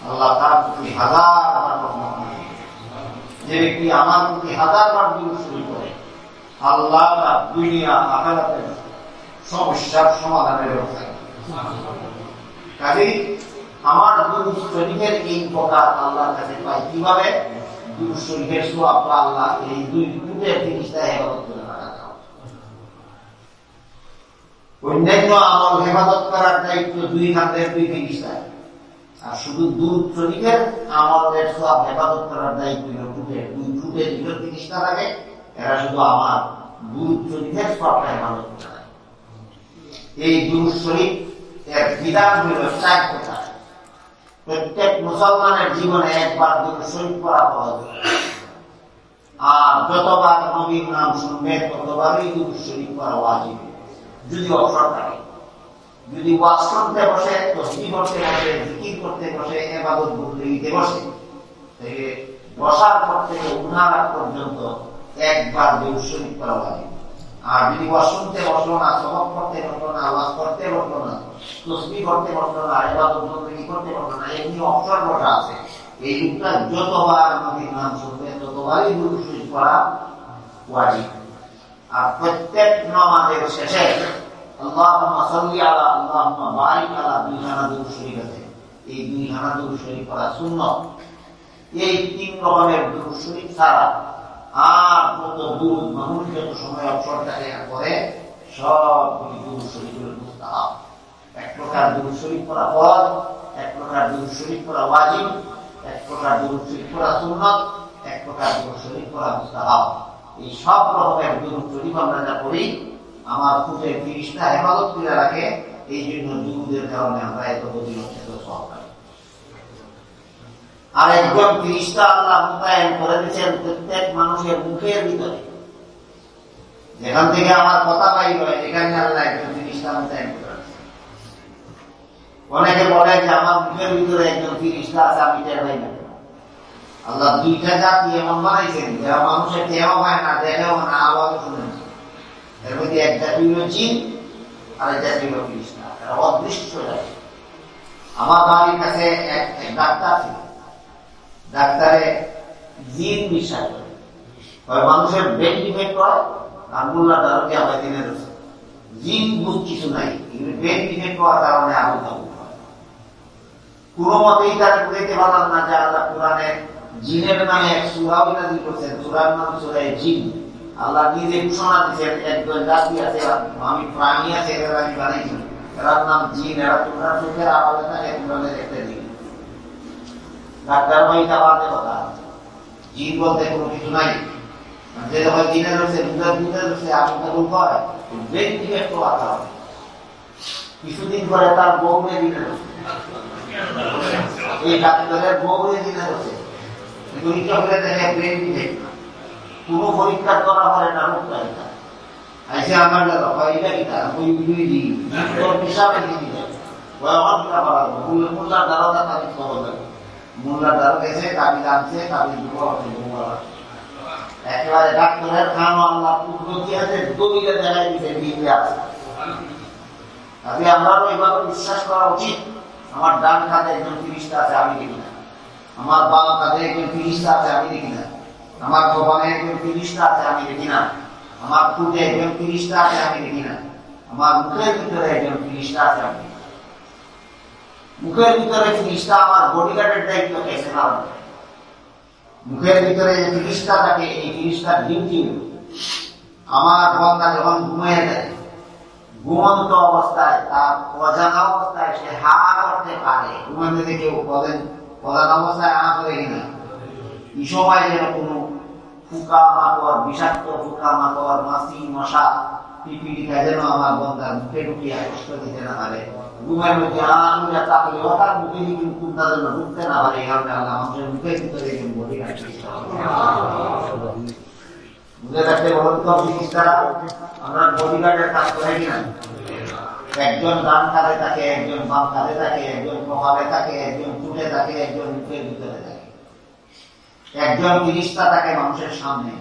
আল্লাহ তার প্রতি 1000 বার রহমত নাযিল করেন। যে ব্যক্তি আমার প্রতি 1000 বার দুরূদ শরীফ পড়ে, আল্লাহ তার দুনিয়া আখিরাতের সমস্যার সমাধানের ব্যবস্থা করে। কাজেই আমার দুরূদ শরীফের এই উপকার আল্লাহর কাছে পাই কিভাবে? দুরূদ শরীফের সওয়াব আল্লাহ এই দুই টুটের জিনিসটা হেফাজত করে রাখা। অন্যান্য আমল হেফাজত করার দায়িত্ব দুই হাতের দুই ফেরেশতা, আর শুধু দুরূদ শরীফের আমলের সওয়াব হেফাজত করার দায়িত্ব টুটের দুই টুটের দুই ফেরেশতা থাকে। এরা শুধু আমার দুরূদ শরীফের সওয়াবটা হেফাজত করে। এই দুরূদ শরীফ এর বিধান হলো 4 প্রকার। প্রত্যেক মুসলমানের জীবনে একবার দুরূদ শরীফ পড়া ফরজ, আর যতবার নবীর নাম শুনবে ততবারই দুরূদ শরীফ পড়া ওয়াজিব। যদি অবসর থাকে, যদি ওয়াজ করতে বসে, তসবিহ করতে বসে, জিকির করতে বসে, ইবাদত বন্দেগিতে বসে, থেকে বসার পর থেকে উঠার আগ পর্যন্ত একবার দুরূদ শরীফ পড়া ওয়াজিব। আর যদি ওয়াজ শুনতে বসলো না, সবক করতে বসলো না, ওয়াজ করতে বসলো না, তসবিহ করতে বসলো না, ইবাদত বন্দেগি করতে বসলো না, এমনি অবসর বসা আছে, এই লোকটা যতবার নবীর নাম শুনবে ততবারই দুরূদ শরীফ পড়া ওয়াজিব। আর প্রত্যেক নামাজের শেষে আল্লাহুম্মা সাল্লি আলা আল্লাহুম্মা বারিক আলা দুইখানা দুরূদ শরীফ আছে, এই দুইখানা দুরূদ শরীফ পড়া সুন্নাত। এই 3 রকমের দুরূদ শরীফ ছাড়া আর কত দুরূদ মানুষ যত সময় অবসর থাকে করে সব দুরূদ শরীফের মুস্তাহাব। এক প্রকার দুরূদ শরীফ পড়া ফরজ, এক প্রকার দুরূদ শরীফ পড়া ওয়াজিব, এক প্রকার দুরূদ শরীফ পড়া সুন্নাত, এক প্রকার দুরূদ শরীফ পড়া মুস্তাহাব। এই সব রকমের দুরূদ শরীফ আমরা যা পড়ি আমার খুঁজে ফেরেশতা হেফাজত করে রাখে। এই জন্য দুরূদের কারণে আমরা এত ফজিলত এত সওয়াব পাই। আর একজন ফেরেশতা আল্লাহ মোতায়েন করে দিয়েছেন প্রত্যেক মানুষের মুখের ভিতরে। যেখান থেকে আমার কথা পাই হয় এখানে আল্লাহ একজন ফেরেশতা মোতায়েন করে দিয়েছেন। অনেকে বলে যে আমার মুখের ভিতরে একজন ফেরেশতা আছে, আমি টের পাই না। আল্লাহ দুইটা জাতি এমন বানাইছেন যারা মানুষের টেরও পায় না, দেখেও না, আওয়াজও শুনে না। এর মধ্যে এক জাতি হল জিন, আর এক জাতি হল ফেরেশতা, এরা অদৃশ্য জাতি। আমার বাড়ির কাছে এক ডাক্তার ছিল, ডাক্তারে জিন বিশ্বাস করে, মানুষের ব্রেন ডিফেক্ট হয়, আর মোল্লা দারুকে আবার দিনে রয়েছে জিন বুঝ কিছু নাই, ব্রেন ডিফেক্ট হওয়ার কারণে আবুল তাবুল হয়। কোন মতেই তারা বুঝাইতে পারলাম না যে আল্লাহ কোরআনে জিনের নামে এক সূরা নাযিল করেছেন, সূরার নাম সূরা জিন। আল্লাহ নিজে ঘোষণা দিয়েছেন একজন জাতি আছে, আমি প্রাণী আছে, এরা আমি বানাইছি, এরার নাম জিন, এরা তোমরা চোখের আওয়াজে থাকে, তোমরা দেখতে দিন। ডাক্তার ভাই বাদে কথা, জিন বলতে কোনো কিছু নাই। যে যখন জিনে রয়েছে দুধে রয়েছে আমি তখন হয় ব্রেন ডিফেক্ট হওয়ার কারণে কিছুদিন পরে তার বউরে জিনে রয়েছে, এই ডাক্তারের বউরে জিনে রয়েছে। পরীক্ষা করে দেখে ব্রেন ডিফেক্ট, কোনো পরীক্ষা করা হয় না, রোগ পাই না। আইসে আমার এটা কিটা ওই বিলুই দিই তোর হিসাবে দিয়ে দিলে ওই আমার কিটা বলা মোল্লার দারোগা তাকে খবর লাগে, মোল্লার দারোগা এসে কাবিজ আনছে, কাবিজ একেবারে ডাক্তারের খানো আল্লাহ কুদরতি আছে, দলিলে দেখাই দিতে দিয়ে আছে। তাহলে আমরাও এইভাবে বিশ্বাস করা উচিত আমার ডান কাঁধে একজন ফেরেশতা আছে, আমি দেখি না। আমার বাম কাঁধে একজন ফেরেশতা আছে, আমি দেখি না। আমার কপালে একজন ফেরেশতা আছে, আমি দেখি না। আমার ঠোঁটে একজন ফেরেশতা আছে, আমি দেখি না। আমার মুখের ভিতরে একজন ফেরেশতা আছে, আমি দেখি না। মুখের ভিতরে ফেরেশতা আমার বডিগার্ডের দায়িত্ব কেসে পালন করে। মুখের ভিতরে যে ফেরেশতা থাকে, এই ফেরেশতার ডিউটি আমার বান্দা যখন ঘুমিয়ে যায়, ঘুমন্ত অবস্থায় তার অজানা অবস্থায় সে হা করতে পারে। ঘুমাতে কেউ বলেন অজানা অবস্থায় হা করে কিনা, এই সময় যেন কোনো ফুকা মাকড়, বিষাক্ত ফুকা মাকড়, মাছি মশা পিপিলিকা যেন আমার বন্ধার মুখে ঢুকিয়ে কষ্ট দিতে না পারে। ঘুমের মধ্যে আঙুলে চাপলে হঠাৎ মুখে কিন্তু তার জন্য ঢুকতে না পারে। এই কারণে আল্লাহ মানুষের মুখের ভিতরে বডি বুঝে থাকতে বলুন তো চিকিৎসারা আমরা বডিগার্ডের কাজ করে কিনা। একজন ডান কাঁধে থাকে, একজন বাম কাঁধে থাকে, একজন কপালে থাকে, একজন চুটে থাকে, একজন মুখের ভিতরে থাকে। একজন ফেরেশতা থাকে মানুষের সামনে,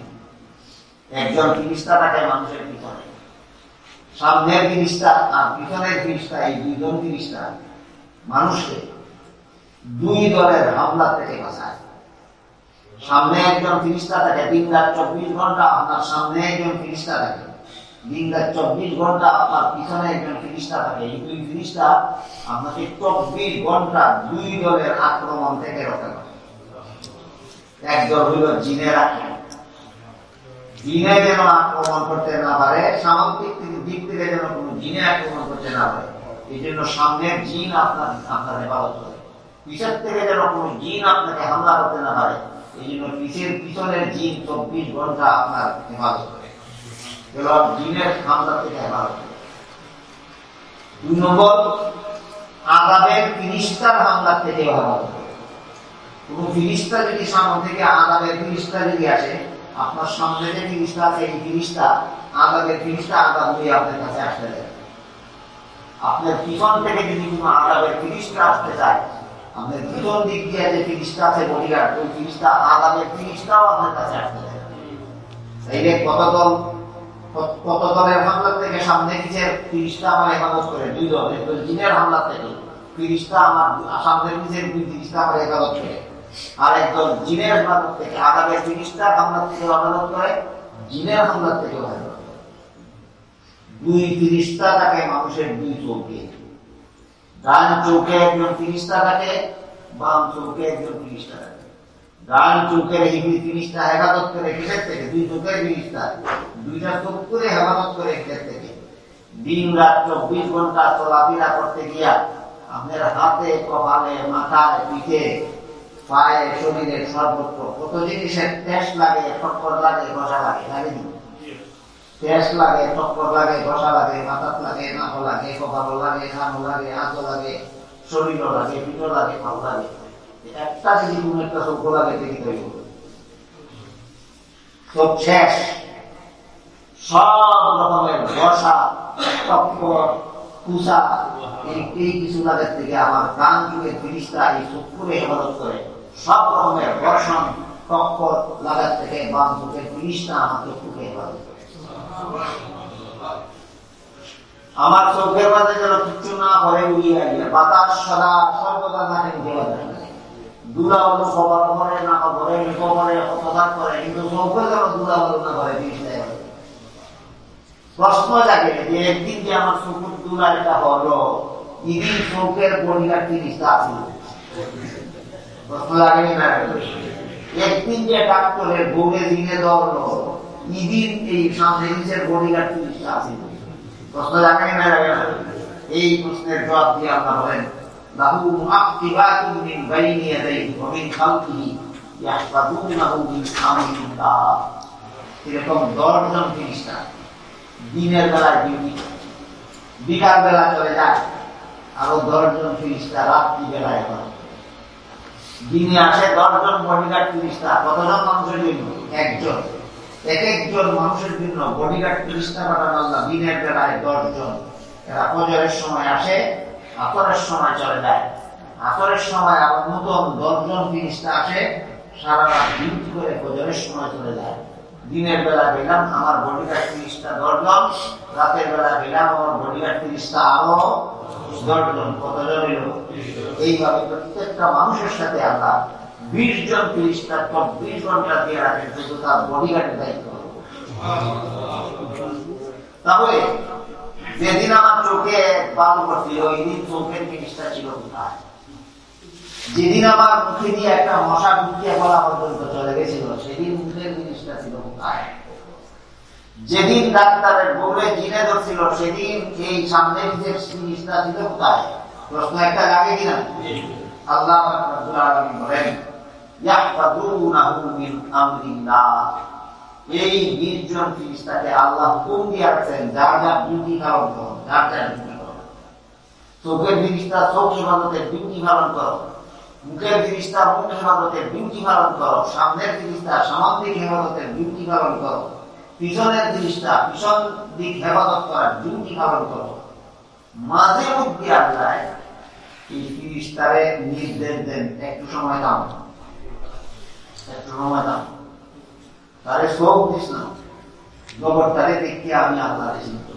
একজন ফেরেশতা থাকে মানুষের পিছনে। সামনের ফেরেশতা আর পিছনের ফেরেশতা, এই দুইজন ফেরেশতা মানুষকে দুই দলের হামলা থেকে বাঁচায়। সামনে একজন ফিরিস্তা থাকে, দিন রাত 24 ঘন্টা আপনার সামনে একজন ফিরিস্তা থাকে, দিন রাত 24 ঘন্টা আপনার পিছনে একজন ফিরিস্তা থাকে। এই দুই ফিরিস্তা আপনাকে 24 ঘন্টা দুই দলের আক্রমণ থেকে রক্ষা করে। একদল হইল জিনের আক্রমণ, জিনে যেন আক্রমণ করতে না পারে, সামগ্রিক দিক থেকে যেন কোনো জিনে আক্রমণ করতে না পারে, এই জন্য সামনের জিন আপনার হেফাজত করে। পিছের থেকে যেন কোনো জিন আপনাকে হামলা করতে না পারে, এই জন্য পিছনের জিন 24 ঘন্টা আপনার হেফাজত করে, জিনের হামলা থেকে হেফাজত করে। 2 নম্বর, আযাবের ফিরিস্তার হামলা থেকে হেফাজত করে। কোন ফিরিস্তা যদি সামনে থেকে, আযাবের ফিরিস্তা যদি আসে, আপনার সামনে যে ফিরিস্তা আছে, এই ফিরিস্তা আযাবের ফিরিস্তা আযাব দিয়ে আপনার কাছে আসতে দেয়। আপনার পিছন থেকে যদি কোনো আযাবের ফিরিস্তা আসতে চায়, আপনার পিছন দিক দিয়ে যে ফিরিস্তা আছে বডিগার্ড, ওই ফিরিস্তা আযাবের ফিরিস্তাও আপনার কাছে আসতে দেয়। তাইলে কত দলের হামলা থেকে সামনে পিছে ফিরিস্তা আমার হেফাজত করে? 2 দল। একদল জিনের হামলা থেকে ফিরিস্তা আমার সামনের পিছের 2 ফিরিস্তা আমার হেফাজত করে, আর একদল জিনের হেফাজত থেকে, আযাবের ফিরিস্তা হামলা থেকে হেফাজত করে, জিনের হামলা থেকে হেফাজত করে। 2 ফিরিস্তা থাকে মানুষের 2 চৌকে, ডান চৌকে একজন ফিরিস্তা থাকে, বাম চৌকে একজন ফিরিস্তা থাকে। ডান চৌকের এই ফিরিস্তা হেফাজত করে কিসের থেকে? 2 চৌকের ফিরিস্তা 2টা চোখ করে হেফাজত করে কিসের থেকে? দিন রাত 24 ঘন্টা চলাফেরা করতে গিয়া আপনার হাতে, কপালে, মাথায়, পিঠে, পায়ে, শরীরের সর্বত্র কত জিনিসের টেস্ট লাগে, টক্কর লাগে, ঘষা লাগে, লাগেনি? টেস্ট লাগে, টক্কর লাগে, ঘষা লাগে, মাথাত লাগে, নাক লাগে, কপাল লাগে, কান লাগে, হাত লাগে, শরীর লাগে, পিঠ লাগে, পা লাগে। একটা যদি কোন একটা চোখ লাগে দেখি তৈরি সব শেষ। সব রকমের ঘষা, টক্কর, কুসা, এই কিছু লাগার থেকে আমার কান যুগের ফিরিস্তা এই চক্ষুরে হেফাজত করে। সব রকমের ঘর্ষণ, টক্কর লাগার থেকে বাম চোখের ফিরিস্তা আমার চক্ষুকে হেফাজত করে। আমার চোখের মাঝে যেন কিচ্ছু না করে উড়িয়ে গিয়ে বাতাস সদা সর্বদা নাকে ঢুকে বাতাস করে, দুলাবালু সবার করে, না করে, নিকো করে, অপঘাত করে, কিন্তু চোখে যেন দুলাবালু না করে জিনিসটা। প্রশ্ন জাগে যে একদিন যে আমার চোখের দুলাইটা হলো, ইদিন চোখের বডিগার্ড ফিরিস্তা আছে। প্রশ্ন লাগেনি না? একদিন যে ডাক্তারের বউরে দিনে ধরলো, ইদিন এই সামনে নিচের বডিগার্ড ফিরিস্তা আছে। প্রশ্ন জাগেনি না? এই প্রশ্নের জবাব দিয়ে আল্লাহ বলেন, লাহু মুআক্কিবাতুন মিন বাইনি ইয়াদাইহি ওয়া মিন খালফিহি ইয়াহফাযুনাহু মিন আমরিল্লাহ। এরকম 10 জন ফিরিস্তা দিনের বেলায় ডিউটি, বিকাল বেলা চলে যায়, আরো 10 জন ফিরিস্তা রাত্রি বেলায় করে। দিনে আসে 10 জন বডিগার্ড ফিরিস্তা। কতজন মানুষের জন্য? 1 জন। এক একজন মানুষের জন্য বডিগার্ড ফিরিস্তা পাঠান আল্লাহ দিনের বেলায় 10 জন। এরা ফজরের সময় আসে, আসরের সময় চলে যায়। আসরের সময় আবার নতুন 10 জন ফিরিস্তা আসে, সারা রাত ডিউটি করে ফজরের সময় চলে যায়। দিনের বেলা পেলাম আমার বডিগার্ড ফিরিস্তা 10 জন, রাতের বেলা পেলাম আমার বডিগার্ড ফিরিস্তা আরো 10 জন। কতজন এলো? এইভাবে প্রত্যেকটা মানুষের সাথে আল্লাহ 20 জন ফিরিস্তা 24 ঘন্টা দিয়ে রাখেন, শুধু তার বডিগার্ডের দায়িত্ব। তাহলে যেদিন আমার চোখে বাল করছিল, ওই দিন চোখের ফিরিস্তা ছিল কোথায়? যেদিন আমার মুখে দিয়ে একটা মশা ঢুকিয়ে বলা পর্যন্ত চলে গেছিল, সেদিন মুখের জিনিসটা ছিল কোথায়? যেদিন ডাক্তারের বউরে জিনে ধরছিল, সেদিন এই সামনে যে জিনিসটা ছিল কোথায়? প্রশ্ন একটা লাগে কিনা? আল্লাহ রাব্বুল আলামিন বলেন, ইয়াহফাযুনাহু মিন আমরিল্লাহ। এই 20 জন ফিরিস্তাকে আল্লাহ হুকুম দিয়েছেন, যার যার ডিউটি পালন করো, যার যার ডিউটি করো। চোখের ফিরিস্তা চোখ হেফাজতের ডিউটি পালন করো, মুখের ফিরিস্তা মুখ হেফাজতের ডিউটি পালন করো, সামনের ফিরিস্তা সামগ্রিক হেফাজতের ডিউটি পালন করো, পিছনের ফিরিস্তা পিছন দিক হেফাজত করার ডিউটি পালন করো। মাঝে মধ্যে আল্লাহ এই ফিরিস্তারে নির্দেশ দেন, একটু সময় দাও, একটু সময় দাও, তারে চোখ দিস না, জগৎটারে দেখি আমি আল্লাহ চিন্তা,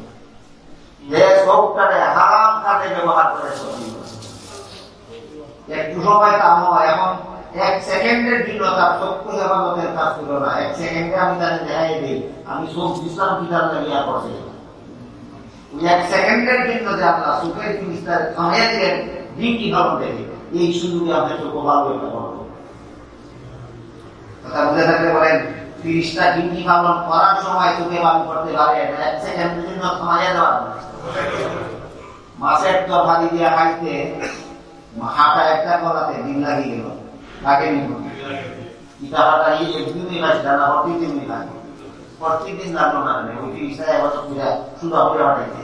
যে চোখটারে হারাম কাজে ব্যবহার করে একটু সময় কামো। এখন এক সেকেন্ডের জন্য তার চক্ষু হেফাজতের কাজ করলো না। এক সেকেন্ডে আমি তাকে দেখাই দিই আমি চোখ দিচ্ছিলাম কিতাব লাগিয়া পড়ছে। ওই এক সেকেন্ডের জন্য যে আল্লাহ চোখের জিনিসটা থামিয়ে দিলেন দিনটি ভালো দেখে, এই সুযোগে আপনার চোখ ভালো একটা বলবো কথা বুঝে থাকলে বলেন, 30টা ডিউটি পালন করার সময় চোখে ভালো করতে পারে, এক সেকেন্ডের জন্য থামিয়ে দেওয়ার। মাছের তরকারি দিয়া খাইতে হাঁটা একটা কলাতে দিন লাগিয়ে গেল, লাগে ইটা হাঁটা একদিনই খাইছে না, প্রতিদিনই লাগে, প্রতিদিন লাগলো না। ওই 30টা এবছর শুধু আপনি হাঁটাইছে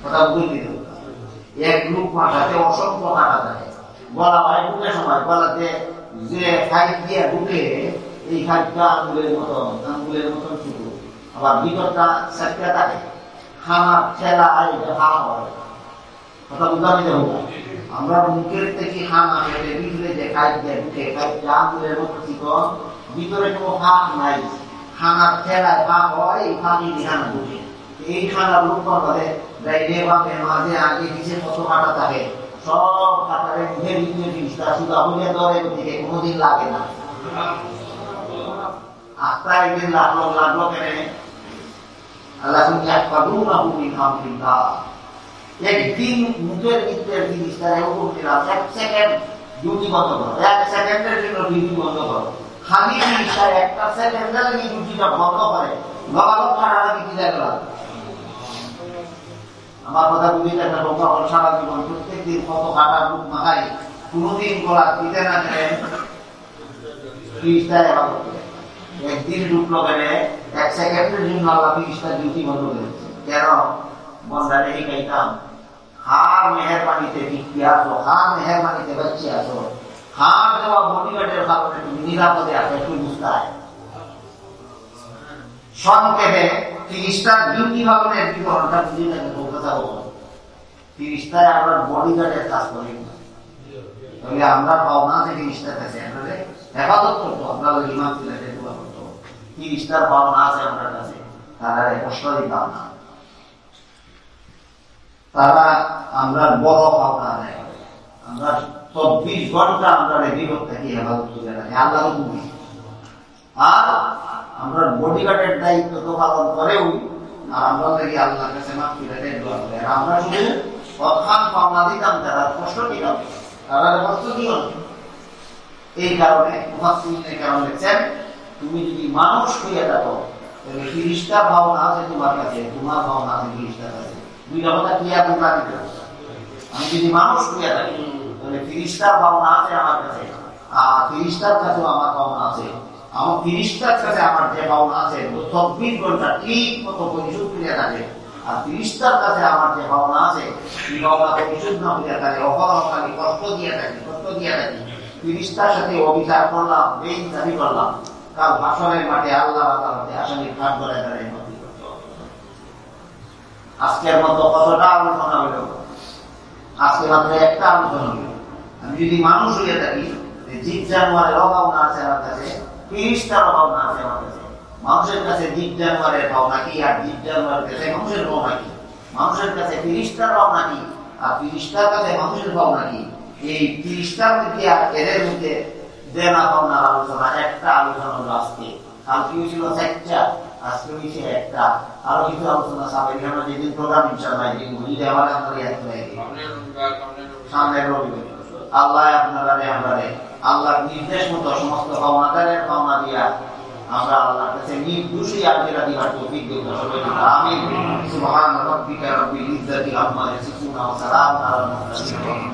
কথা বুঝে দিল। এক গ্রুপ মাথাতে অসংখ্য কাটা থাকে, গলা ভাই ঢুকে সময় গলাতে যে ফাইট দিয়ে ঢুকে, এই ফাইটটা আঙ্গুলের মতন শুরু, আবার ভিতরটা সেটটা থাকে, খানা ঠেলা খাওয়া হয় কথা বুঝলাম। আমরা মুখের থেকে খানা খেলে ভিতরে যে ফাইট দিয়ে ঢুকে, ফাইটটা আঙ্গুলের মতো চিকন, ভিতরে কোনো ফাঁক নাই, খানার ঠেলায় ফাঁক হয়, এই ফাঁকি খানা ঢুকে। এই খানা রূপ করে ডাইরে বাপে মাঝে আগে পিছিয়ে কত কাটা থাকে, সব কাটারে মুখের ভিতরে জিনিসটা শুধু আপনি ধরে দিকে কোনোদিন লাগে না। আত্মা একদিন লাগলো কেন আল্লাহ তুমি এক পাদু না ভূমি খাম চিন্তা একদিন মুখের ভিতরের জিনিসটা এরকম দিলাম, এক সেকেন্ড ডিউটি বন্ধ করো, এক সেকেন্ডের জন্য ডিউটি বন্ধ করো। খালি জিনিসটা একটা সেকেন্ডের ডিউটিটা বন্ধ করে লগালগ কাটাটা কি দেখলা। আমার কথা বুঝে একটা ঢোকা হল সারা জীবন প্রত্যেক দিন কত কাটা রূপ মাখাই, কোনদিন করা দিতে না দেয় 30টা একদিন ঢুকলো কেনে এক সেকেন্ডের জন্য আল্লাহ 30টা ডিউটি বন্ধ করেছে। কেন বন্ধারে এই খাইতাম, হার মেহরবানিতে টিকি আসো, হার মেহরবানিতে বাচ্চে আসো, হার দেওয়া বডিগার্ডের কারণে তুমি নিরাপদে আসো, একটু বুঝতে হয়। সংক্ষেপে 30টা ডিউটি পালনের বিবরণটা বুঝে থাকে কথা বলবো। 30টায় আমরা বডিগার্ডের কাজ করি, তাহলে আমরা ভাবনা যে 30টার কাছে আমাদের হেফাজত করতো, আমরা ইমাম ছিলেন করতো, 30টার ভাবনা আছে আমার কাছে, তারা কষ্ট দিতাম না, তারা আমরা বড় ভাবনা নেই, আমরা 24 ঘন্টা আমরা বিপদ থেকে হেফাজত করে রাখি আল্লাহ তুমি। আর আমরা বডিগার্ডের দায়িত্ব তো পালন করেও, আর আমরা দেখি আল্লাহর কাছে মাফি রেখে দোয়া করে। আর আমরা শুধু অখান পাওনা দিতাম, তারা কষ্ট দিতাম, তারা কষ্ট দিল। এই কারণে মুফাসসিরিনের কারণ লিখছেন, তুমি যদি মানুষ হইয়া থাকো তাহলে 30টা ভাবনা আছে তোমার কাছে, তোমার ভাবনা আছে 30টার কাছে, দুইটা কথা ক্লিয়ার তোমরা দিতে। আমি যদি মানুষ হইয়া থাকি তাহলে 30টা ভাবনা আছে আমার কাছে, আর 30টার কাছেও আমার ভাবনা আছে। আমার 30টার কাছে আমার যে ভাবনা আছে 24 ঘন্টা ঠিক মতো পরিশোধ করিয়া থাকে, আর 30টার কাছে আমার যে ভাবনা আছে এই ভাবনা পরিশোধ না করিয়া থাকে, অহরখালি কষ্ট দিয়ে থাকি। 30টার সাথে অবিচার করলাম, বেইনসাফি করলাম, কাল হাসরের মাঠে আল্লাহ আদালতে আসামির কাঠ ধরে দাঁড়িয়ে নথি করতে হবে। আজকের মতো কতটা আলোচনা হইল, আজকে মাত্র একটা আলোচনা হইল। আমি যদি মানুষ হইয়া থাকি, জীব জানোয়ারের অভাব না আছে আমার কাছে, 30টার অভাব না আছে আমার কাছে। মানুষের কাছে জীব জানোয়ারের ভাব নাকি, আর জীব জানোয়ারের কাছে মানুষের ভাব নাকি? মানুষের কাছে 30টার ভাব নাকি, আর 30টার কাছে মানুষের ভাব নাকি? এই 30টার মধ্যে আর এদের মধ্যে দেনা পাওনার আলোচনা, একটা আলোচনা হলো আজকে। কালকে ছিল 4টা, আজকে হয়েছে একটা। আরো কিছু আলোচনা সামনে আমরা যেদিন প্রোগ্রাম ইনশাআল্লাহ যেদিন বুঝিয়ে আমার আপনার সামনের রবিবার আল্লাহ আপনারা আল্লাহর নির্দেশ মতো সমস্ত পাওনাদারের পাওনা দিয়া আমরা আল্লাহর কাছে নির্দোষী আজেরা দিবার তৌফিক দিন। আমিন। সুবহান রাব্বিকা রাব্বিল ইজ্জাতি আম্মা ইয়াসিফুন ওয়া সালামুন আলাল মুরসালিন।